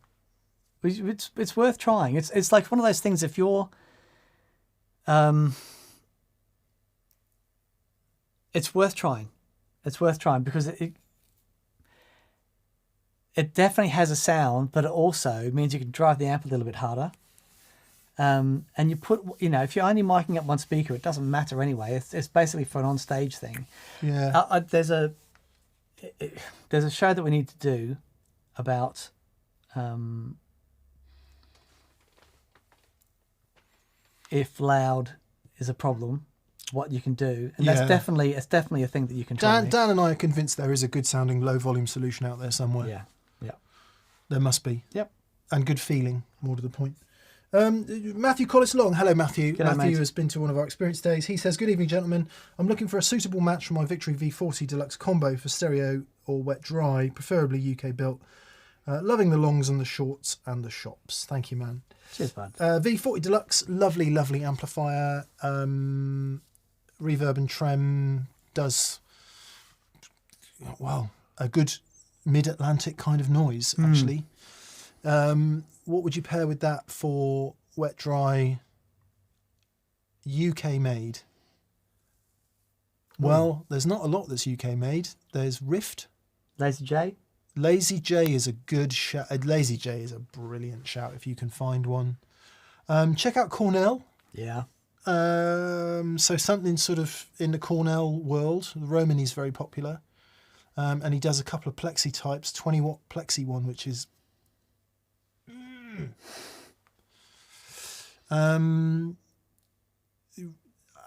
A: It's worth trying. It's like one of those things, if you're... It's worth trying. It's worth trying because it definitely has a sound, but it also means you can drive the amp a little bit harder. And you put, if you're only miking up one speaker, it doesn't matter anyway. It's basically for an on-stage thing.
B: Yeah.
A: There's a show that we need to do about if loud is a problem, what you can do, and it's definitely a thing that you can try.
B: Dan and I are convinced there is a good sounding low volume solution out there somewhere.
A: Yeah.
B: There must be.
A: Yep.
B: And good feeling, more to the point. Matthew Collis Long. Hello, Matthew.
A: G'day,
B: Matthew
A: mate.
B: has been to one of our experience days. He says, good evening, gentlemen. I'm looking for a suitable match for my Victory V40 Deluxe combo for stereo or wet dry, preferably UK built. Loving the longs and the shorts and the shops. Thank you, man.
A: Cheers, bud.
B: V40 Deluxe, lovely, lovely amplifier. Reverb and trem does, well, a good mid-Atlantic kind of noise, actually. What would you pair with that for wet dry, UK made. Well, there's not a lot that's UK made. There's Rift.
A: Lazy J.
B: Lazy J is a good shout. Lazy J is a brilliant shout if you can find one. Check out Cornell.
A: Yeah.
B: So something sort of in the Cornell world. The Romany's very popular. And he does a couple of plexi types, 20 watt plexi one, which is...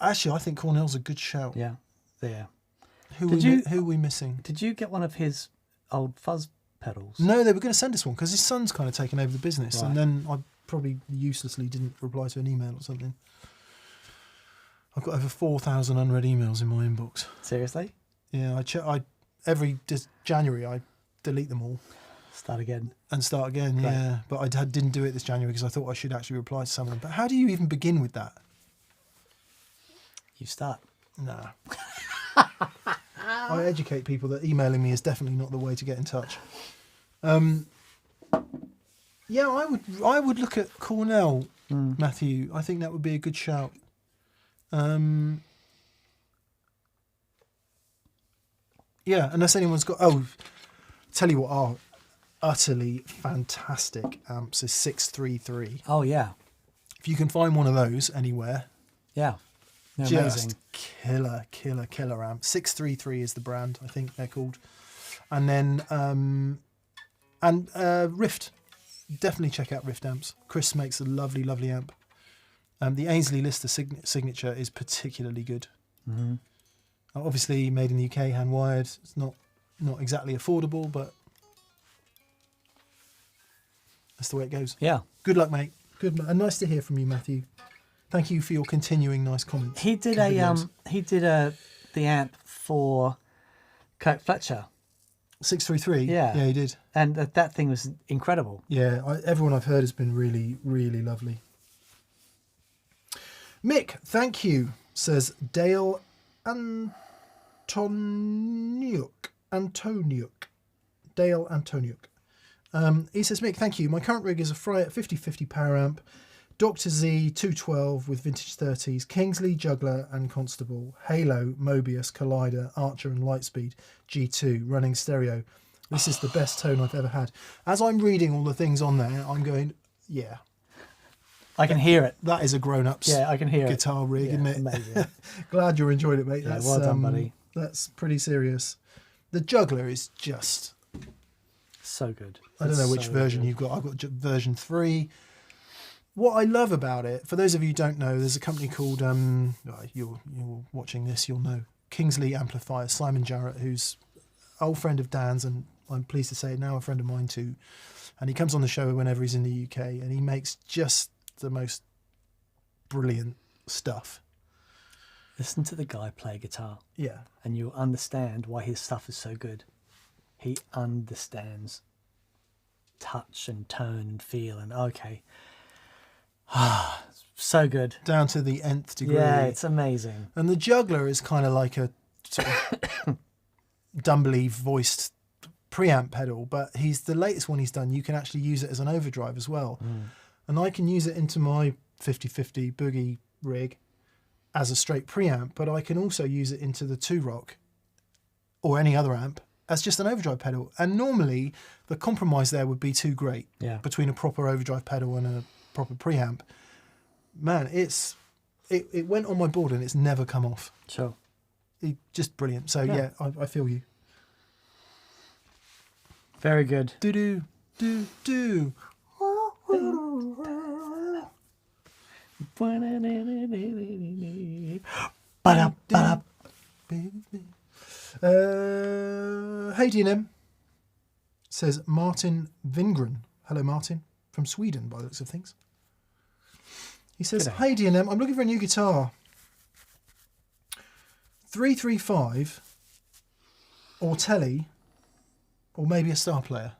B: Actually, I think Cornell's a good shout.
A: Yeah. There.
B: Who are we missing?
A: Did you get one of his old fuzz pedals?
B: No, they were going to send us one because his son's kind of taken over the business.
A: Right.
B: And then I probably uselessly didn't reply to an email or something. I've got over 4,000 unread emails in my inbox.
A: Seriously?
B: Yeah, every January I delete them all
A: Start again.
B: and start again.
A: Great.
B: Yeah, but I didn't do it this January because I thought I should actually reply to someone. But how do you even begin with that?
A: You start.
B: Nah. I educate people that emailing me is definitely not the way to get in touch. Yeah, I would look at Cornell, Matthew. I think that would be a good shout. Yeah, unless anyone's got... Oh, tell you what are utterly fantastic amps is 633.
A: Oh, yeah.
B: If you can find one of those anywhere,
A: Yeah. They're
B: just
A: amazing.
B: killer amp. 633 is the brand, I think they're called. And then Rift. Definitely check out Rift amps. Chris makes a lovely amp. The Ainsley Lister signature is particularly good.
A: Mm-hmm.
B: Obviously made in the UK, hand wired. It's not exactly affordable, but that's the way it goes.
A: Yeah.
B: Good luck, mate. Good, and nice to hear from you, Matthew. Thank you for your continuing nice comments.
A: He did the amp for Kirk Fletcher.
B: 633.
A: Yeah.
B: Yeah, he did.
A: And that thing was incredible.
B: Yeah, everyone I've heard has been really, really lovely. Mick, thank you, says Dale Antoniuk. Dale Antoniuk. He says, Mick, thank you. My current rig is a Freyet 5050 power amp, Dr. Z 212 with vintage 30s, Kingsley, Juggler and Constable, Halo, Mobius, Collider, Archer and Lightspeed G2 running stereo. This is the best tone I've ever had. As I'm reading all the things on there, I'm going, yeah.
A: I can hear it.
B: That is a grown-up's
A: I can hear
B: guitar rig,
A: Yeah,
B: isn't it?
A: amazing.
B: Glad you enjoyed it, mate.
A: Yeah, well done, buddy.
B: That's pretty serious. The Juggler is just...
A: So good.
B: I don't know which version you've got. I've got version 3. What I love about it, for those of you who don't know, there's a company called, you're watching this, you'll know, Kingsley Amplifiers, Simon Jarrett, who's an old friend of Dan's, and I'm pleased to say now a friend of mine too. And he comes on the show whenever he's in the UK, and he makes just the most brilliant stuff.
A: Listen to the guy play guitar.
B: Yeah.
A: And you'll understand why his stuff is so good. He understands touch and tone and feel and okay. So good.
B: Down to the nth degree.
A: Yeah, it's amazing.
B: And the Juggler is kind of like a sort of dumbly voiced preamp pedal, but the latest one he's done, you can actually use it as an overdrive as well. And I can use it into my 5050 Boogie rig as a straight preamp, but I can also use it into the 2-Rock or any other amp as just an overdrive pedal. And normally the compromise there would be too great between a proper overdrive pedal and a proper preamp. Man, it went on my board and it's never come off.
A: Sure.
B: Just brilliant. So yeah, I feel you.
A: Very good.
B: Do. Hey DNM, says Martin Vingren. Hello Martin, from Sweden by the looks of things. He says, hey DNM, I'm looking for a new guitar. 335 or Telly or maybe a Star Player.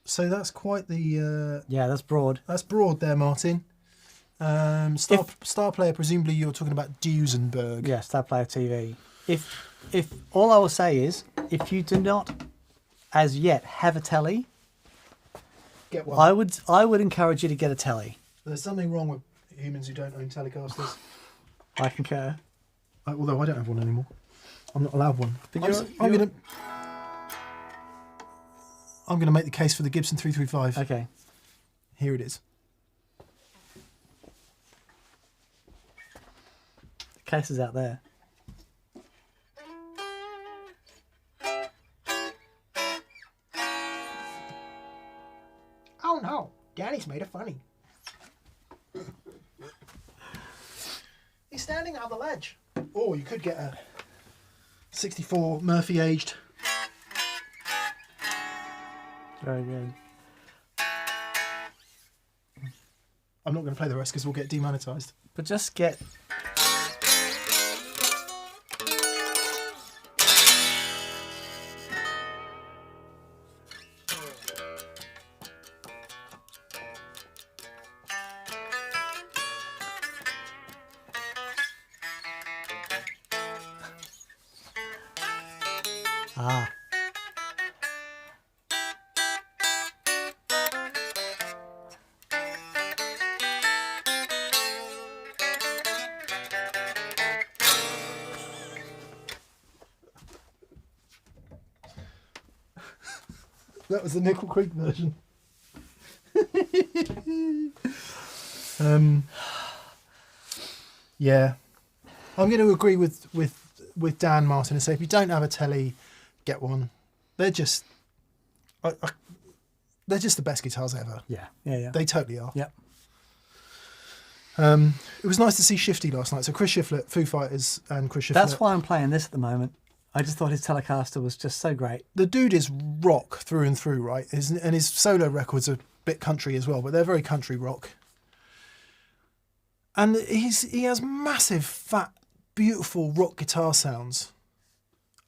B: So that's quite the...
A: yeah, that's broad.
B: That's broad there, Martin. Star Player, presumably you're talking about Duesenberg.
A: Yeah, Star Player TV. If all I will say is, if you do not, as yet, have a telly,
B: Get one.
A: I would encourage you to get a telly.
B: There's something wrong with humans who don't own Telecasters.
A: I concur.
B: Although I don't have one anymore. I'm not allowed one.
A: But
B: I'm gonna make the case for the Gibson 335.
A: Okay.
B: Here it is.
A: The case is out there.
B: Oh no, Danny's made it funny. He's standing on the ledge. Or you could get a 64 Murphy aged.
A: Very good.
B: I'm not going to play the rest because we'll get demonetized.
A: But just get... Ah.
B: That was the Nickel Creek version. Yeah. I'm going to agree with Dan Martin and say if you don't have a telly, get one. They're just they're just the best guitars ever.
A: Yeah. Yeah, yeah.
B: They totally are.
A: Yep.
B: It was nice to see Shifty last night. So Chris Shiflett, Foo Fighters, and Chris Shiflett.
A: That's why I'm playing this at the moment. I just thought his Telecaster was just so great.
B: The dude is rock through and through, right? And his solo records are a bit country as well, but they're very country rock. And he has massive, fat, beautiful rock guitar sounds.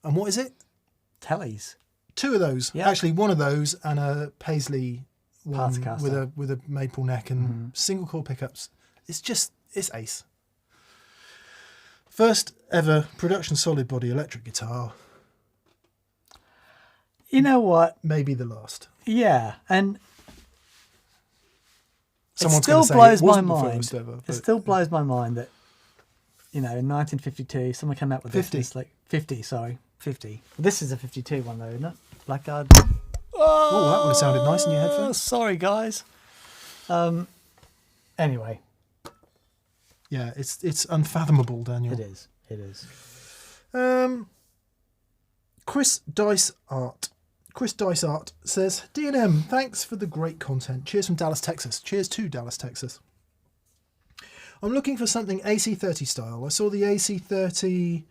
B: And what is it?
A: Tellies.
B: 2 of those.
A: Yeah.
B: Actually, one of those and a Paisley one
A: Partscaster.
B: with a maple neck and single core pickups. It's ace. First ever production solid body electric guitar.
A: You know what?
B: Maybe the last.
A: Yeah, and
B: Someone's
A: it still
B: gonna say
A: blows
B: it
A: my
B: wasn't the
A: mind.
B: first ever,
A: It
B: but-
A: still blows my mind that, in 1952, someone came out with
B: 50.
A: this. Like 50, sorry, 50. This is a 52 one though, isn't it? Blackguard.
B: Oh, that would have sounded nice in your headphones.
A: Sorry, guys. Anyway,
B: Yeah, it's unfathomable, Daniel.
A: it is. It is.
B: Chris Dice Art says, D&M, thanks for the great content. Cheers from Dallas, Texas. Cheers to Dallas, Texas. I'm looking for something AC30 style. I saw the AC30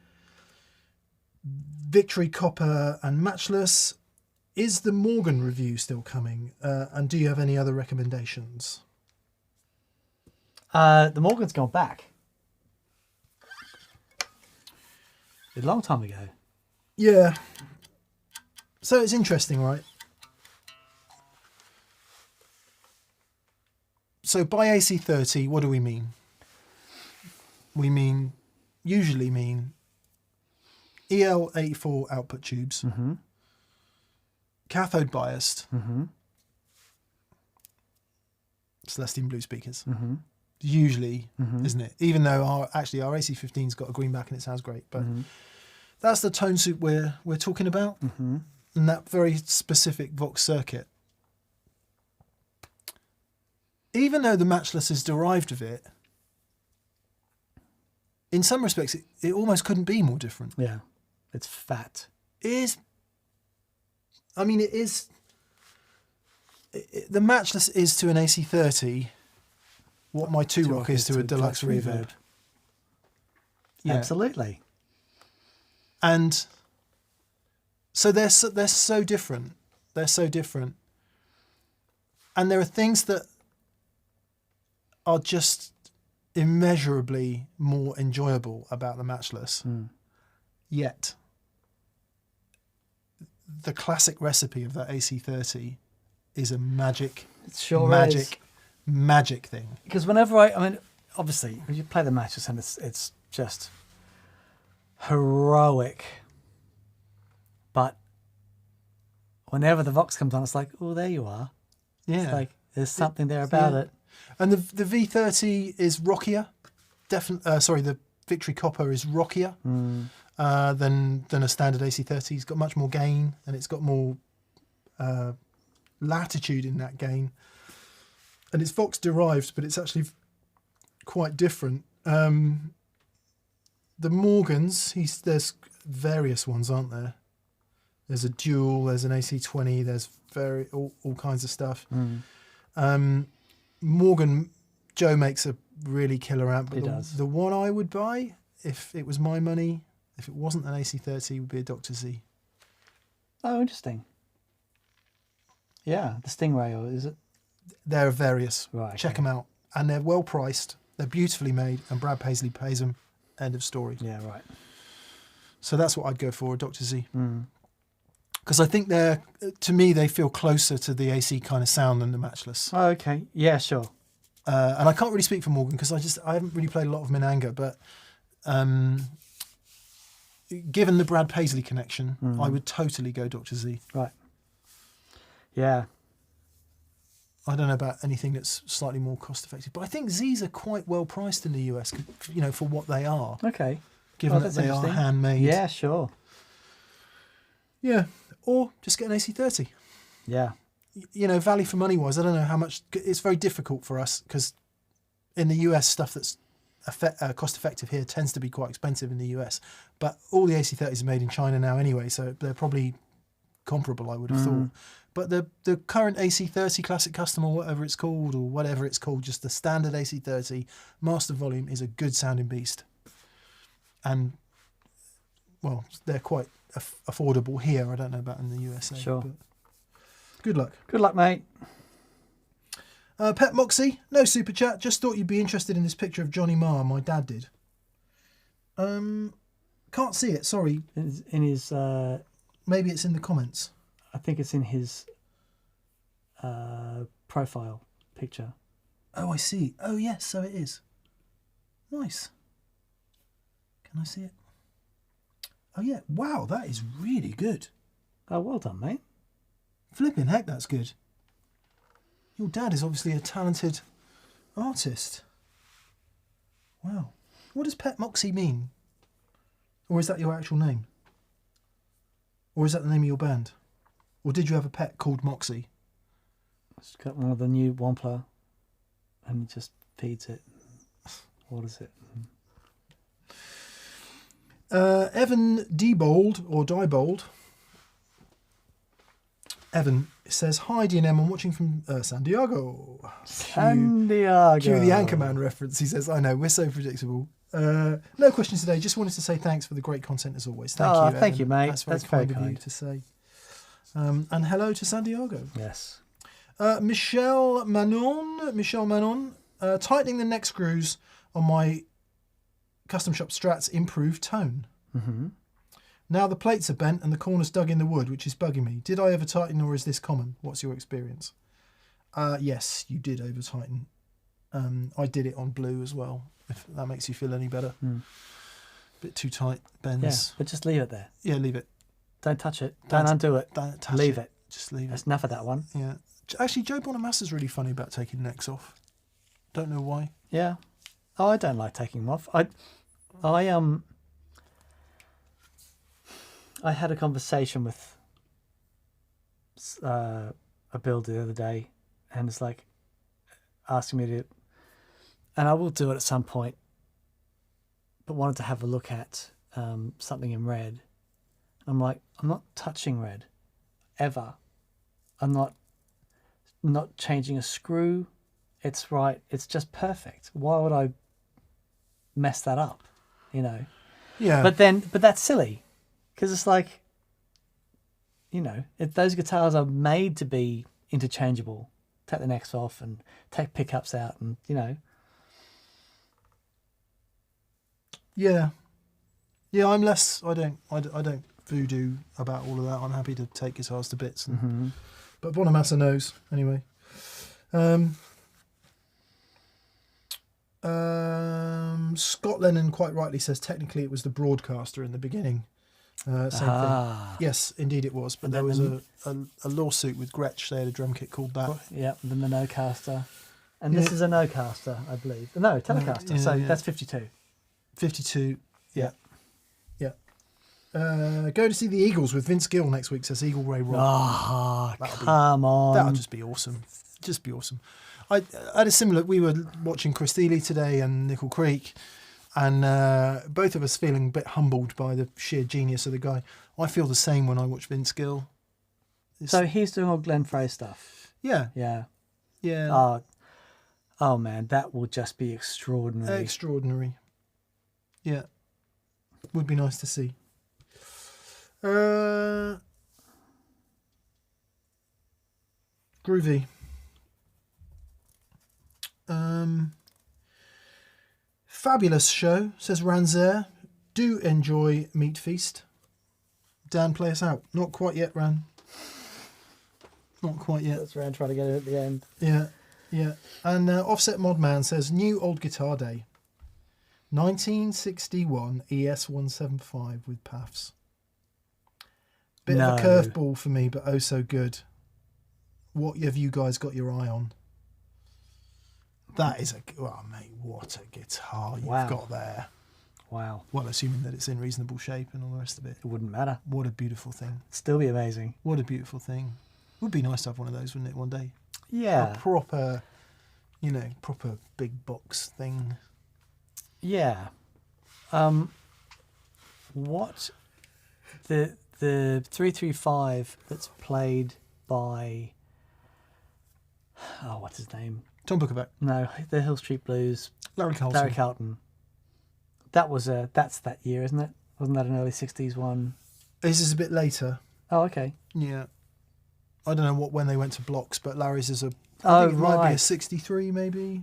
B: Victory Copper and Matchless. Is the Morgan review still coming? And do you have any other recommendations?
A: The Morgan's gone back. A long time ago.
B: Yeah. So it's interesting, right? So by AC30, what do we mean? We usually mean EL84 output tubes, cathode biased, Celestine Blue speakers. Usually, isn't it? Even though our AC15's got a greenback and it sounds great, but that's the tone suit we're talking about, and that very specific Vox circuit. Even though the Matchless is derived of it, in some respects, it almost couldn't be more different.
A: Yeah, it's fat.
B: It is. I mean, it is. The Matchless is to an AC30 what my 2-Rock is to a deluxe reverb. Yeah.
A: Absolutely.
B: And so they're so different. They're so different. And there are things that are just immeasurably more enjoyable about the Matchless. Yet the classic recipe of that AC30 is a magic thing.
A: Because whenever I mean, obviously, when you play the Matchless and it's just heroic. But whenever the Vox comes on, it's like, oh, there you are.
B: Yeah.
A: It's like, there's something there about it.
B: And the V30 is rockier. Sorry, the Victory Copper is rockier than a standard AC30. It's got much more gain, and it's got more latitude in that gain. And it's Vox derived, but it's actually quite different. The Morgans, there's various ones, aren't there? There's a dual, there's an AC20, there's all kinds of stuff. Morgan, Joe makes a really killer amp, but the one I would buy, if it was my money, if it wasn't an AC30, would be a Dr. Z.
A: Oh, interesting. Yeah, the Stingray, or is it?
B: There are various.
A: Right.
B: Check them out. And they're well priced, they're beautifully made, and Brad Paisley pays them. End of story.
A: Yeah, right.
B: So that's what I'd go for, a Dr. Z. Because I think to me, they feel closer to the AC kind of sound than the Matchless.
A: Oh, okay. Yeah, sure.
B: And I can't really speak for Morgan because I haven't really played a lot of them in anger, but given the Brad Paisley connection, I would totally go Dr. Z.
A: Right. Yeah.
B: I don't know about anything that's slightly more cost effective, but I think Zs are quite well priced in the US, for what they are.
A: Okay.
B: Given that they are handmade.
A: Yeah, sure.
B: Yeah. Or just get an AC30.
A: Yeah.
B: Value for money wise, I don't know how much. It's very difficult for us because in the US, stuff that's cost effective here tends to be quite expensive in the US. But all the AC30s are made in China now anyway, so they're probably comparable, I would have thought. But the current AC30 Classic Custom, or whatever it's called, just the standard AC30 Master Volume, is a good sounding beast. And, well, they're quite affordable here. I don't know about in the USA.
A: Sure.
B: But good luck.
A: Good luck, mate.
B: Pet Moxie, no super chat. Just thought you'd be interested in this picture of Johnny Marr. My dad did. Can't see it. Sorry.
A: In his.
B: Maybe it's in the comments.
A: I think it's in his profile picture.
B: Oh, I see. Oh, yes. So it is. Nice. Can I see it? Oh, yeah. Wow, that is really good.
A: Oh, well done, mate.
B: Flipping heck, that's good. Your dad is obviously a talented artist. Wow. What does Pet Moxie mean? Or is that your actual name? Or is that the name of your band? Or did you have a pet called Moxie?
A: It's got one of the new Wampler and it just feeds it. Waters it.
B: Evan Diebold, or Diebold. Evan says, hi D&M, I'm watching from San Diego.
A: San Diego.
B: Cue the Anchorman reference. He says, I know, we're so predictable. No questions today. Just wanted to say thanks for the great content as always. Thank you, Evan.
A: Thank you, mate.
B: That's very kind of you to say. And hello to San Diego.
A: Yes.
B: Michelle Manon, tightening the neck screws on my custom shop Strats improved tone.
A: Mm-hmm.
B: Now the plates are bent and the corners dug in the wood, which is bugging me. Did I over tighten, or is this common? What's your experience? Yes, you did over tighten. I did it on blue as well, if that makes you feel any better. Bit too tight, bends.
A: Yeah, but just leave it there.
B: Yeah, leave it.
A: Don't touch it. Don't undo it.
B: Don't touch
A: leave it.
B: Just leave
A: That's
B: it.
A: enough of that one.
B: Yeah. Actually, Joe Bonamassa's really funny about taking necks off. Don't know why.
A: Yeah. Oh, I don't like taking them off. I had a conversation with a builder the other day, and it's like asking me to, and I will do it at some point, but wanted to have a look at something in red. I'm like, I'm not touching red, ever. I'm not changing a screw. It's right. It's just perfect. Why would I mess that up?
B: Yeah.
A: But that's silly, because it's like, those guitars are made to be interchangeable. Take the necks off and take pickups out, and
B: Yeah. Yeah, I'm less. I don't voodoo about all of that. I'm happy to take guitars to bits. But Bonamassa knows anyway. Scott Lennon quite rightly says technically it was the Broadcaster in the beginning. Same thing. Yes, indeed it was. But there was a lawsuit with Gretsch. They had a drum kit called that.
A: Yeah, the Monocaster. And this is a no-caster, I believe. No, Telecaster.
B: Yeah,
A: so
B: yeah.
A: that's 52.
B: 52. Yeah. Yeah. Go to see the Eagles with Vince Gill next week, says Eagle Ray Rob.
A: Oh,
B: That'll
A: come on.
B: That'll just be awesome. Just be awesome. I had a similar... We were watching Chris Thiele today and Nickel Creek, and both of us feeling a bit humbled by the sheer genius of the guy. I feel the same when I watch Vince Gill.
A: So he's doing all Glenn Frey stuff.
B: Yeah.
A: Yeah.
B: Yeah.
A: Oh man, that will just be extraordinary.
B: Extraordinary. Yeah. Would be nice to see. Groovy. Fabulous show, says Ranzer. Do enjoy Meat Feast. Dan, play us out. Not quite yet, Ran. Not quite yet.
A: That's Rand trying to get it at the end.
B: Yeah, yeah. And Offset Modman says, new old guitar day. 1961 ES175 with PAFs. Bit of a curveball for me, but oh so good. What have you guys got your eye on? That is mate, what a guitar you've got there.
A: Wow.
B: Well, assuming that it's in reasonable shape and all the rest of it.
A: It wouldn't matter.
B: What a beautiful thing.
A: Still be amazing.
B: What a beautiful thing. Would be nice to have one of those, wouldn't it, one day?
A: Yeah.
B: A proper, proper big box thing.
A: Yeah. What the 335 that's played by what's his name?
B: Tom Bukovac.
A: No, the Hill Street Blues.
B: Larry Carlton.
A: That's that year, isn't it? Wasn't that an early 60s one?
B: This is a bit later.
A: Oh, okay.
B: Yeah. I don't know when they went to blocks, but Larry's is I think it might be a 63 maybe.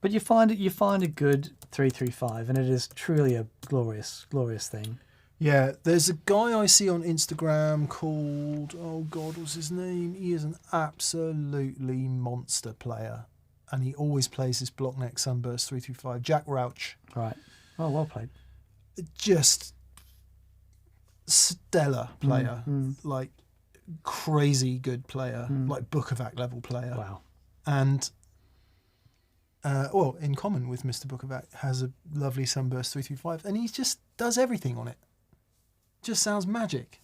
A: But you find a good 335 and it is truly a glorious thing.
B: Yeah, there's a guy I see on Instagram called, oh God, what's his name? He is an absolutely monster player. And he always plays this block neck Sunburst 335. Jack Rouch.
A: Right. Oh, well played.
B: Just stellar player. Like crazy good player. Like Bukovac level player.
A: Wow.
B: And, in common with Mr. Bukovac, has a lovely Sunburst 335. And he just does everything on it. Just sounds magic.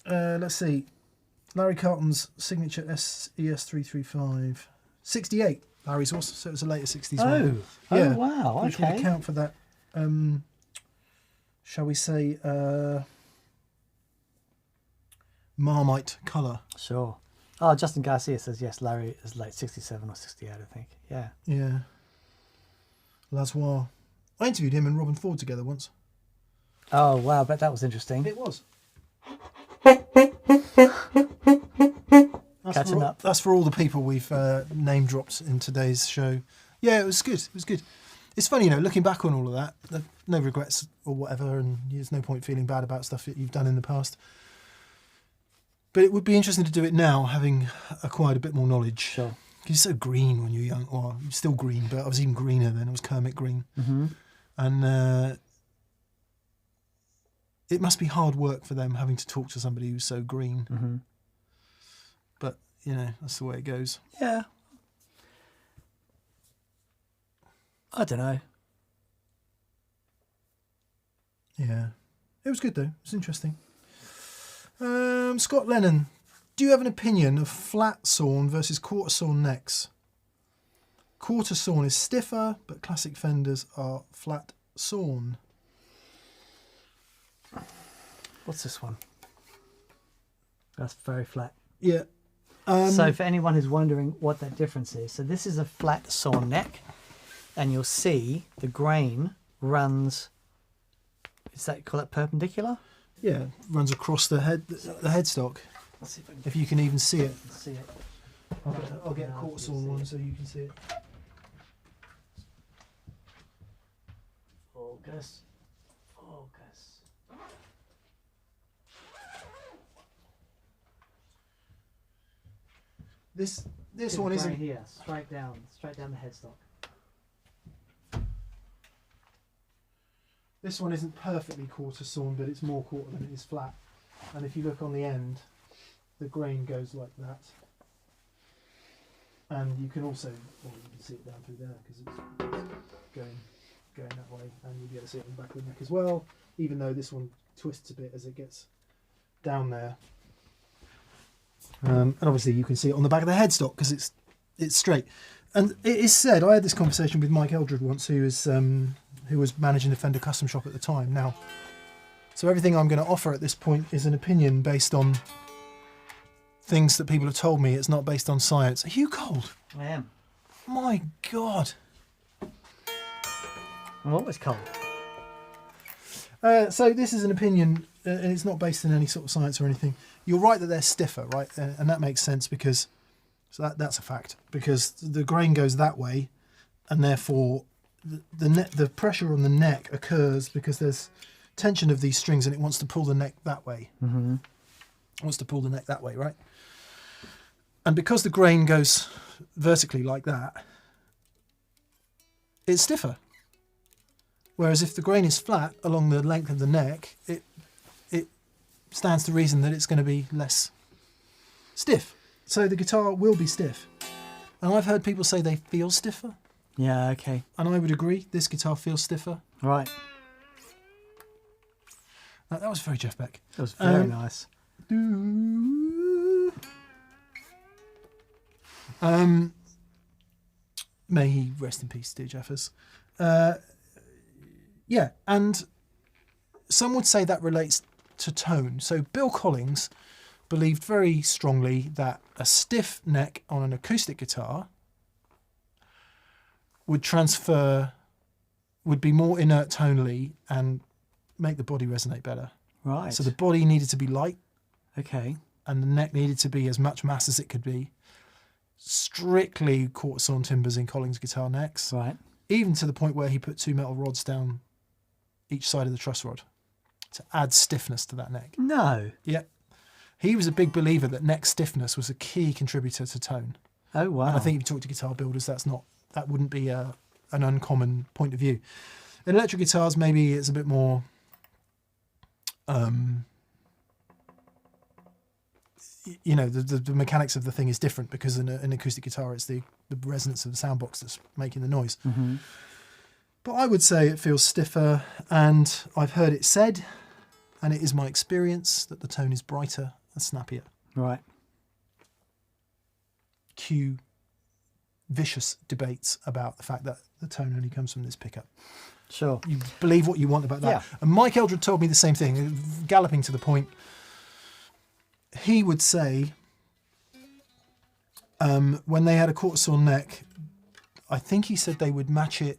B: Let's see. Larry Carlton's signature ES335. 68. Larry's also, so it was a later 60s one.
A: Oh, wow.
B: Which would
A: Okay.
B: account for that, shall we say, Marmite colour.
A: Sure. Oh, Justin Garcia says, yes, Larry is late 67 or 68, I think. Yeah.
B: Yeah. Lazois. I interviewed him and Robin Ford together once.
A: Oh, wow. I bet that was interesting.
B: It was.
A: Catching up.
B: That's for all the people we've name dropped in today's show. Yeah, it was good. It was good. It's funny, looking back on all of that, no regrets or whatever, and there's no point feeling bad about stuff that you've done in the past. But it would be interesting to do it now, having acquired a bit more knowledge.
A: Sure.
B: Because you're so green when you're young. Well, you're still green, but I was even greener then. I was Kermit Green.
A: Mm-hmm.
B: And it must be hard work for them having to talk to somebody who's so green.
A: Mm-hmm.
B: But, that's the way it goes.
A: Yeah. I don't know.
B: Yeah. It was good, though. It was interesting. Scott Lennon, do you have an opinion of flat sawn versus quarter sawn necks? Quarter sawn is stiffer, but classic Fenders are flat sawn.
A: What's this one? That's very flat.
B: Yeah.
A: So for anyone who's wondering what that difference is, so this is a flat sawn neck, and you'll see the grain runs. Is that call it perpendicular?
B: Yeah, runs across the headstock.
A: Let's see
B: If you can even see it.
A: see it.
B: I'll get a quarter sawn one so you can see it.
A: Focus.
B: This one isn't.
A: here, straight down the headstock.
B: This one isn't perfectly quarter sawn, but it's more quarter than it is flat. And if you look on the end, the grain goes like that. And you can also, well, you can see it down through there because it's going that way, and you'll be able to see it on the back of the neck as well, even though this one twists a bit as it gets down there. And obviously you can see it on the back of the headstock because it's straight. And it is said, I had this conversation with Mike Eldred once, who was managing the Fender custom shop at the time. Now, so everything I'm going to offer at this point is an opinion based on things that people have told me. It's not based on science. Are you cold?
A: I am.
B: My God.
A: I'm always cold.
B: So this is an opinion, and it's not based in any sort of science or anything. You're right that they're stiffer, right? And that makes sense because that's a fact. Because the grain goes that way, and therefore the pressure on the neck occurs because there's tension of these strings, and it wants to pull the neck that way.
A: Mm-hmm.
B: It wants to pull the neck that way, right? And because the grain goes vertically like that, it's stiffer. Whereas if the grain is flat along the length of the neck, it stands to reason that it's going to be less stiff. So the guitar will be stiff. And I've heard people say they feel stiffer.
A: Yeah, okay.
B: And I would agree, this guitar feels stiffer.
A: Right.
B: That was very Jeff Beck.
A: That was very nice.
B: May he rest in peace, dear Jeffers. Yeah, and some would say that relates to tone. So Bill Collins believed very strongly that a stiff neck on an acoustic guitar would be more inert tonally and make the body resonate better.
A: Right.
B: So the body needed to be light,
A: Okay.
B: and the neck needed to be as much mass as it could be. Strictly quarter sawn timbers in Collins guitar necks,
A: Right.
B: even to the point where he put 2 metal rods down each side of the truss rod to add stiffness to that neck.
A: No.
B: Yeah. He was a big believer that neck stiffness was a key contributor to tone.
A: Oh, wow.
B: And I think if you talk to guitar builders, that wouldn't be an uncommon point of view. In electric guitars, maybe it's a bit more the mechanics of the thing is different because in an acoustic guitar it's the resonance of the sound box that's making the noise.
A: Mm-hmm.
B: But I would say it feels stiffer, and I've heard it said, and it is my experience, that the tone is brighter and snappier.
A: Right.
B: Cue vicious debates about the fact that the tone only comes from this pickup.
A: Sure.
B: You believe what you want about that.
A: Yeah.
B: And Mike Eldred told me the same thing, galloping to the point. He would say, when they had a quarter sawn neck, I think he said they would match it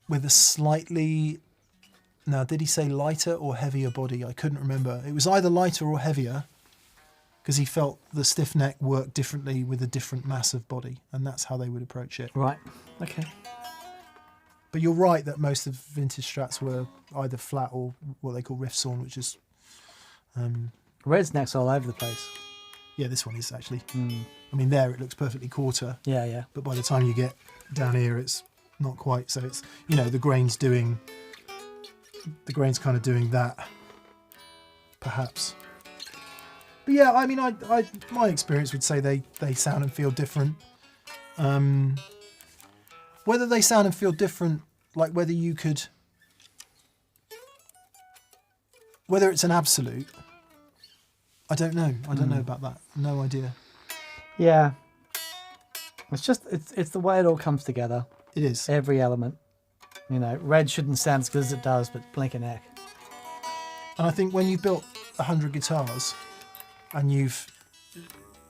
B: with a slightly, now did he say lighter or heavier body? I couldn't remember. It was either lighter or heavier because he felt the stiff neck worked differently with a different mass of body, and that's how they would approach it.
A: Right. Okay.
B: But you're right that most of vintage Strats were either flat or what they call riff sawn, which is
A: Red's neck's all over the place.
B: yeah, this one is actually.
A: Mm.
B: I mean, there it looks perfectly quarter,
A: Yeah, yeah.
B: but by the time you get down here, it's not quite. So it's, the grain's kind of doing that, perhaps. But yeah, I mean, my experience would say they sound and feel different. Whether they sound and feel different, like whether it's an absolute, I don't know. I don't know about that. No idea.
A: Yeah. It's just, it's the way it all comes together.
B: It is.
A: Every element. Red shouldn't sound as good as it does, but blink an neck.
B: And I think when you've built 100 guitars and you've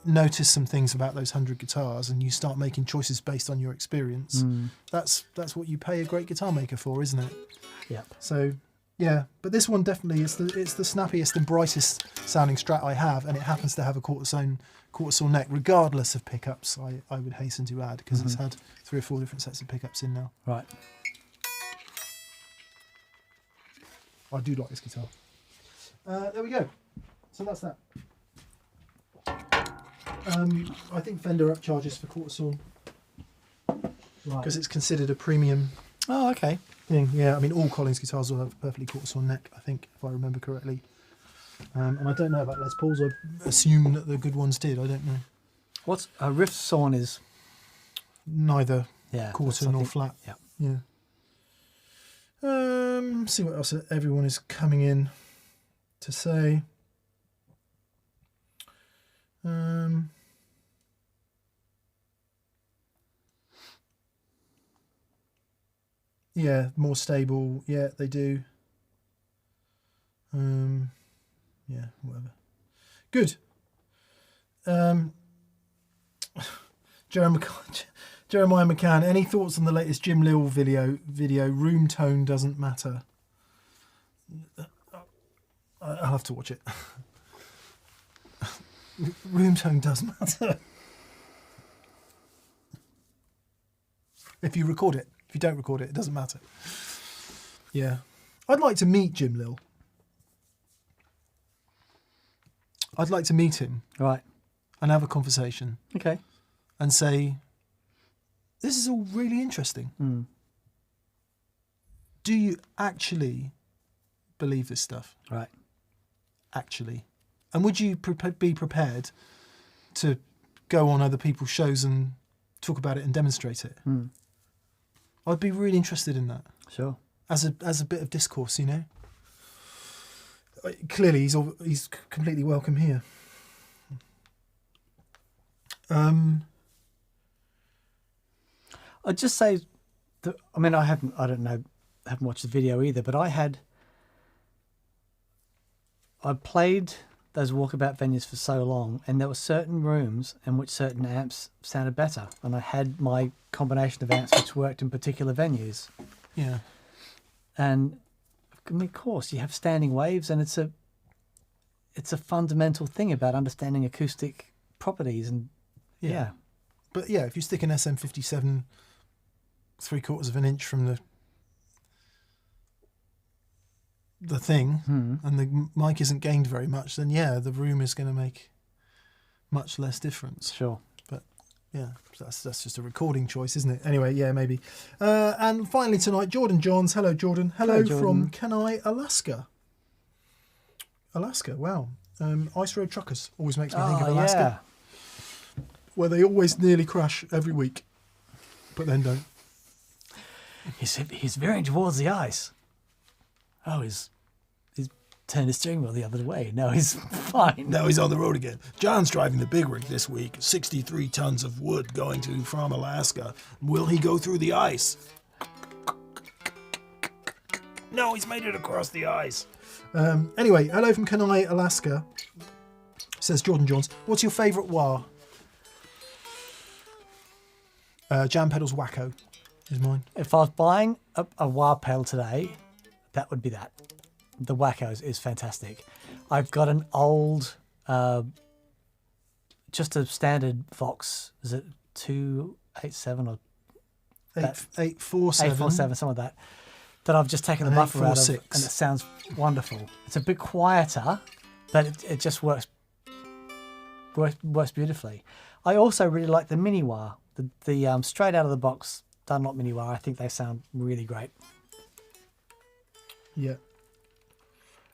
B: noticed some things about those 100 guitars and you start making choices based on your experience, that's what you pay a great guitar maker for, isn't it?
A: Yep.
B: So yeah, but this one definitely it's the snappiest and brightest sounding Strat I have, and it happens to have a quarter sawn neck, regardless of pickups. I would hasten to add, because it's had 3 or 4 different sets of pickups in now.
A: Right.
B: I do like this guitar. There we go. So that's that. I think Fender upcharges for quarter sawn because it's considered a premium
A: Oh, okay.
B: thing. Yeah, I mean all Collins guitars will have a perfectly quarter sawn neck, I think, if I remember correctly. And I don't know about Les Pauls. I assume that the good ones did. I don't know.
A: What's a riff sawn is?
B: Neither
A: Yeah,
B: quarter nor flat.
A: Yeah.
B: Yeah. See what else everyone is coming in to say. Yeah, more stable. Yeah, they do. Yeah, whatever. Good. Jeremiah McCann, any thoughts on the latest Jim Lill video? Room tone doesn't matter. I'll have to watch it. Room tone does matter. If you record it. If you don't record it, it doesn't matter. Yeah. I'd like to meet Jim Lill. I'd like to meet him.
A: Right.
B: And have a conversation.
A: Okay.
B: And say, this is all really interesting.
A: Mm.
B: Do you actually believe this stuff?
A: Right.
B: Actually. And would you be prepared to go on other people's shows and talk about it and demonstrate it?
A: Mm.
B: I'd be really interested in that.
A: Sure.
B: As a bit of discourse, you know. Clearly, he's completely welcome here.
A: I'd just say that, I mean, I haven't watched the video either, but I played those walkabout venues for so long, and there were certain rooms in which certain amps sounded better, and I had my combination of amps which worked in particular venues.
B: Yeah.
A: And I mean, of course, you have standing waves, and it's a fundamental thing about understanding acoustic properties, and yeah.
B: But yeah, if you stick an SM57 3/4 of an inch from the thing, and the mic isn't gained very much, then yeah, the room is going to make much less difference.
A: Sure.
B: But yeah, that's just a recording choice, isn't it? Anyway, yeah, maybe. And finally tonight, Jordan Johns. Hello, Jordan. Hello from Kenai, Alaska. Alaska, wow. Ice Road Truckers always makes me think of Alaska.
A: Yeah.
B: Where they always nearly crash every week, but then don't.
A: He's veering towards the ice. Oh, he's turned his steering wheel the other way. No, he's fine.
B: Now he's on the road again. John's driving the big rig this week. 63 tons of wood going from Alaska. Will he go through the ice? No, he's made it across the ice. Anyway, hello from Kenai, Alaska. Says Jordan Johns. What's your favourite wah? Jam Pedals Wacko is mine.
A: If I was buying a wah pedal today, that would be that. The Wacko is fantastic. I've got an old, just a standard Vox. Is it 287 or
B: 847?
A: 847, something like that. That I've just taken the buffer out of, and it sounds wonderful. It's a bit quieter, but it just works beautifully. I also really like the mini wah, the straight out of the box Dunlop mini wah. I think they sound really great.
B: Yeah.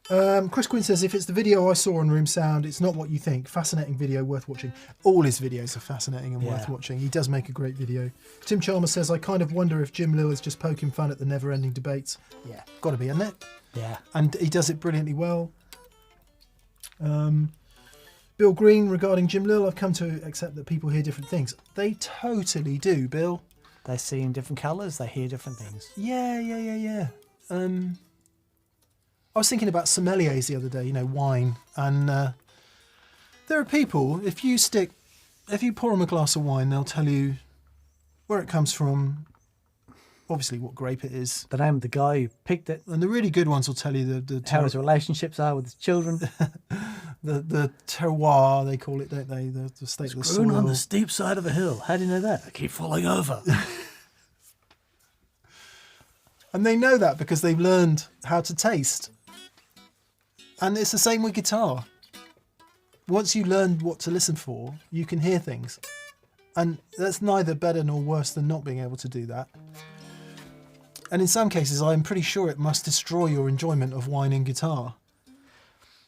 B: Chris Quinn says, if it's the video I saw on Room Sound, it's not what you think. Fascinating video, worth watching. All his videos are fascinating and worth watching. He does make a great video. Tim Chalmers says, I kind of wonder if Jim Lill is just poking fun at the never-ending debates. Yeah, got to be, isn't it?
A: Yeah.
B: And he does it brilliantly well. Bill Green, regarding Jim Lill, I've come to accept that people hear different things. They totally do, Bill.
A: They see in different colours, they hear different things.
B: Yeah. I was thinking about sommeliers the other day, wine, and there are people, if you pour them a glass of wine, they'll tell you where it comes from, obviously what grape it is.
A: The name of the guy who picked it.
B: And the really good ones will tell you
A: how his relationships are with his children.
B: the terroir, they call it, don't they? The state of the soil.
A: Grown on the steep side of a hill. How do you know that? I keep falling over.
B: And they know that because they've learned how to taste. And it's the same with guitar. Once you learn what to listen for, you can hear things. And that's neither better nor worse than not being able to do that. And in some cases, I'm pretty sure it must destroy your enjoyment of wine and guitar.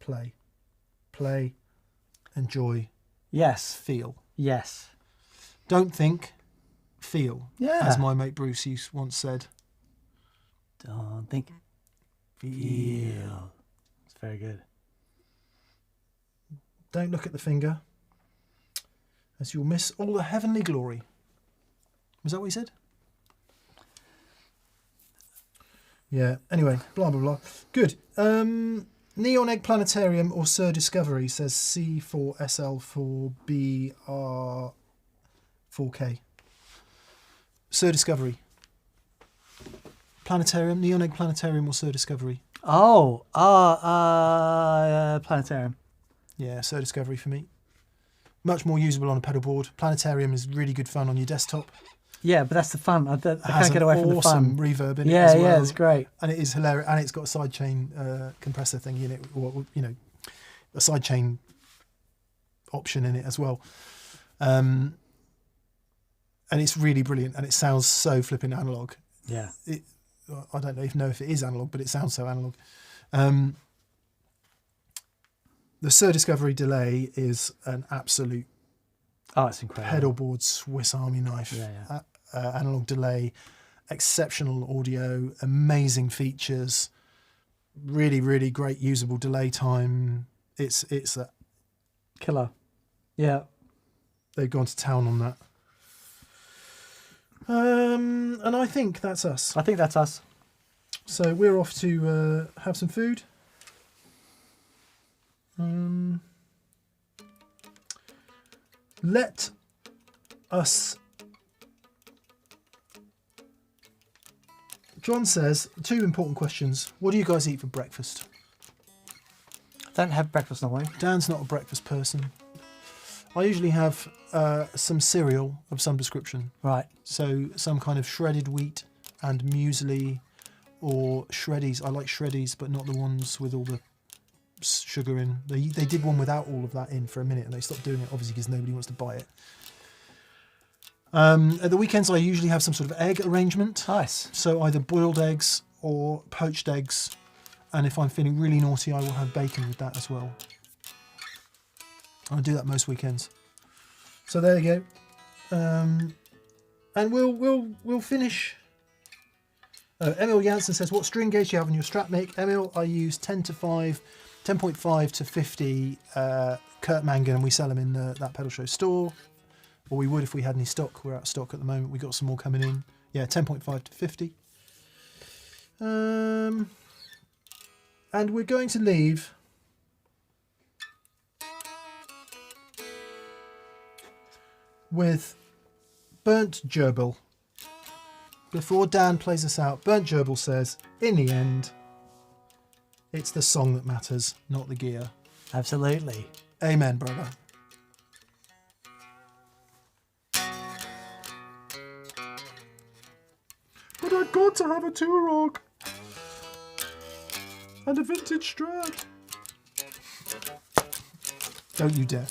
B: play. Play, enjoy,
A: Yes.
B: feel.
A: Yes.
B: Don't think, feel.
A: Yeah.
B: As my mate Bruce once said.
A: Don't think. Feel. It's very good.
B: Don't look at the finger, as you'll miss all the heavenly glory. Was that what he said? Yeah. Anyway, blah, blah, blah. Good. Neon Egg Planetarium or Sir Discovery, says C4SL4BR4K. Sir Discovery. Planetarium, Neon Egg Planetarium or Sir Discovery?
A: Oh, planetarium.
B: Yeah, Sir Discovery for me. Much more usable on a pedal board. Planetarium is really good fun on your desktop.
A: Yeah, but that's the fun. I
B: It has
A: can't get away from the
B: awesome
A: fun.
B: reverb in it
A: Yeah,
B: as well.
A: yeah, it's great.
B: And it is hilarious. And it's got a sidechain compressor thing in it, or, you know, a sidechain option in it as well. And it's really brilliant. And it sounds so flipping analog.
A: Yeah.
B: I don't know if it is analog, but it sounds so analog. The Sir Discovery delay is an absolute
A: Oh, it's incredible.
B: pedal board Swiss Army knife.
A: Yeah.
B: Analog delay, exceptional audio, amazing features, really, really great usable delay time. It's a,
A: Killer. Yeah.
B: they've gone to town on that. And I think that's us.
A: I think that's us.
B: So we're off to have some food. Let us. John says, 2 important questions. What do you guys eat for breakfast?
A: I don't have breakfast normally.
B: Dan's not a breakfast person. I usually have some cereal of some description.
A: Right.
B: So some kind of shredded wheat and muesli, or shreddies. I like shreddies, but not the ones with all the sugar in. They did one without all of that in for a minute, and they stopped doing it, obviously, because nobody wants to buy it. At the weekends, I usually have some sort of egg arrangement.
A: Nice.
B: So either boiled eggs or poached eggs. And if I'm feeling really naughty, I will have bacon with that as well. I do that most weekends. So there you go. And we'll finish. Emil Janssen says, what string gauge do you have on your strap mic? Emil, I use 10.5 to 50 Kurt Mangan, and we sell them in that pedal show store. Or we would if we had any stock. We're out of stock at the moment. We got some more coming in. Yeah, 10.5 to 50. And we're going to leave with Burnt Gerbil. Before Dan plays us out, Burnt Gerbil says, in the end, it's the song that matters, not the gear.
A: Absolutely.
B: Amen, brother. But I've got to have a Turok and a vintage Strat. Don't you dare.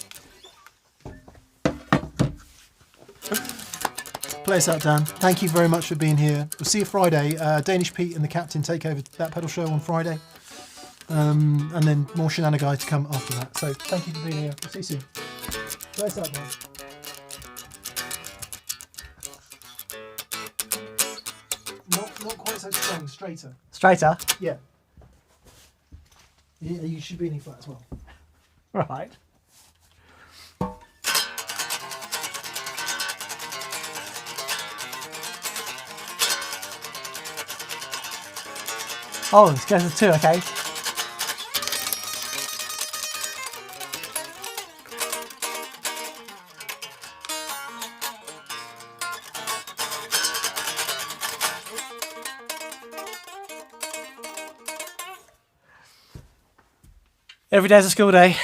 B: Play us out, Dan. Thank you very much for being here. We'll see you Friday. Danish Pete and the Captain take over that pedal show on Friday. And then more shenanigans to come after that. So thank you for being here. We'll see you soon. Play us out, man. Not quite so strong, straighter.
A: Straighter.
B: Yeah. You should be in E flat as well.
A: Right. Oh, this goes to 2, okay. Every day's a school day.